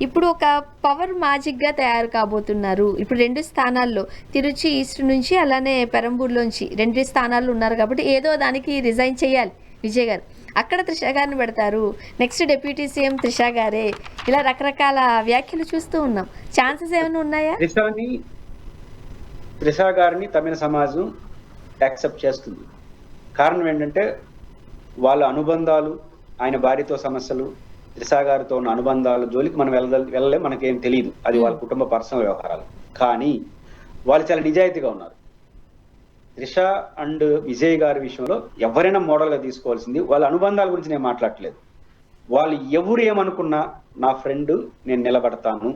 ఇప్పుడు ఒక పవర్ మ్యాజిక్గా తయారు కాబోతున్నారు. ఇప్పుడు 2 స్థానాల్లో తిరుచి ఈస్ట్ నుంచి అలానే పెరంబూర్లోంచి 2 స్థానాల్లో ఉన్నారు కాబట్టి ఏదో దానికి రిజైన్ చేయాలి విజయ్ గారు. అక్కడ త్రిష గారిని పెడతారు, నెక్స్ట్ డిప్యూటీ సీఎం త్రిష గారే, ఇలా రకరకాల వ్యాఖ్యలు చూస్తూ ఉన్నాం. ఛాన్సెస్ ఏమైనా ఉన్నాయా? త్రిష గారిని తమిళ సమాజం యాక్సెప్ట్ చేస్తుంది. కారణం ఏంటంటే వాళ్ళ అనుబంధాలు, ఆయన భార్యతో సమస్యలు, త్రిష గారితో ఉన్న అనుబంధాలు జోలికి మనం వెళ్ళలే, మనకేం తెలియదు, అది వాళ్ళ కుటుంబ పర్సనల్ వ్యవహారాలు. కానీ వాళ్ళు చాలా నిజాయితీగా ఉన్నారు. త్రిష అండ్ విజయ్ గారి విషయంలో ఎవరైనా మోడల్గా తీసుకోవాల్సింది. వాళ్ళ అనుబంధాల గురించి నేను మాట్లాడట్లేదు. వాళ్ళు ఎవరు ఏమనుకున్నా నా ఫ్రెండ్, నేను నిలబడతాను.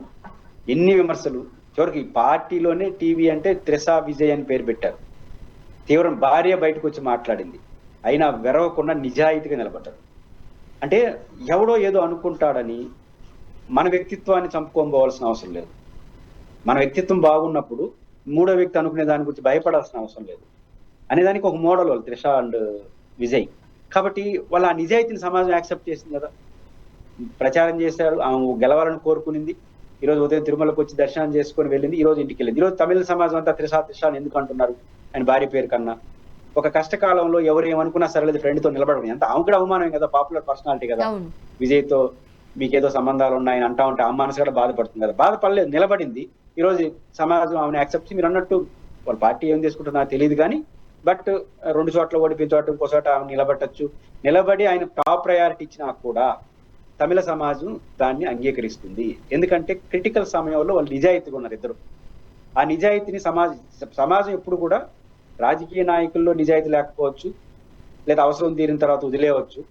ఎన్ని విమర్శలు, చివరికి పార్టీలోనే టీవీ అంటే త్రిష విజయ్ అని పేరు పెట్టారు. తీవ్రం భార్య బయటకు వచ్చి మాట్లాడింది, అయినా వెరవకుండా నిజాయితీగా నిలబడ్డారు. అంటే ఎవడో ఏదో అనుకుంటాడని మన వ్యక్తిత్వాన్ని చంపుకోబోవాల్సిన అవసరం లేదు. మన వ్యక్తిత్వం బాగున్నప్పుడు మూడో వ్యక్తి అనుకునే దాని గురించి భయపడాల్సిన అవసరం లేదు అనేదానికి ఒక మోడల్ వాళ్ళు త్రిష అండ్ విజయ్. కాబట్టి వాళ్ళ ఆ నిజాయితీని సమాజం యాక్సెప్ట్ చేసింది కదా. ప్రచారం చేశారు, ఆమె గెలవాలని కోరుకునింది. ఈరోజు ఉదయం తిరుమలకు వచ్చి దర్శనం చేసుకొని వెళ్ళింది, ఈ రోజు ఇంటికి వెళ్ళింది. ఈరోజు తమిళ సమాజం అంతా త్రిష అని ఎందుకు అంటున్నారు ఆయన భార్య పేరు కన్నా? ఒక కష్టకాలంలో ఎవరు ఏమనుకున్నా సరేలేదు ఫ్రెండ్తో నిలబడడం ఎంత ఆమె కూడా అవమానం కదా, పాపులర్ పర్సనాలిటీ కదా. విజయ్తో మీకేదో సంబంధాలు ఉన్నాయని అంటా ఉంటే ఆ మనసు కూడా బాధపడుతుంది కదా. బాధపడలేదు, నిలబడింది. ఈ రోజు సమాజం ఆమెను యాక్సెప్ట్, మీరు అన్నట్టు వాళ్ళ పార్టీ ఏం చేసుకుంటుందో నాకు తెలియదు కానీ, బట్ 2 చోట్ల ఓడిపోయిన చోట ఇంకో చోట ఆమె నిలబడచ్చు. నిలబడి ఆయన టాప్ ప్రయారిటీ ఇచ్చినా కూడా తమిళ సమాజం దాన్ని అంగీకరిస్తుంది. ఎందుకంటే క్రిటికల్ సమయంలో వాళ్ళు నిజాయితీగా ఉన్నారు ఇద్దరు. ఆ నిజాయితీని సమాజం ఎప్పుడు కూడా, రాజకీయ నాయకుల్లో నిజాయితీ లేకపోవచ్చు, లేదా అవసరం తీరిన తర్వాత వదిలేయవచ్చు,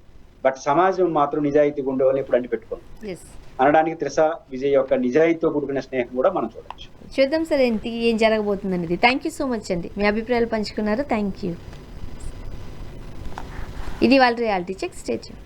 బట్ సమాజం మాత్రం నిజాయితీగా ఉండేవాళ్ళని ఎప్పుడు అంటి పెట్టుకోండి అనడానికి త్రిష విజయ్ యొక్క నిజాయితీతో కూడుకున్న స్నేహం కూడా మనం చూడొచ్చు. చూద్దాం సార్ ఏం జరగబోతుంది అనేది. థ్యాంక్ యూ సో మచ్ అండి, మీ అభిప్రాయాలు పంచుకున్నారు. Thank you. ఇది వాళ్ళ రియాలిటీ చెక్. Stay tuned.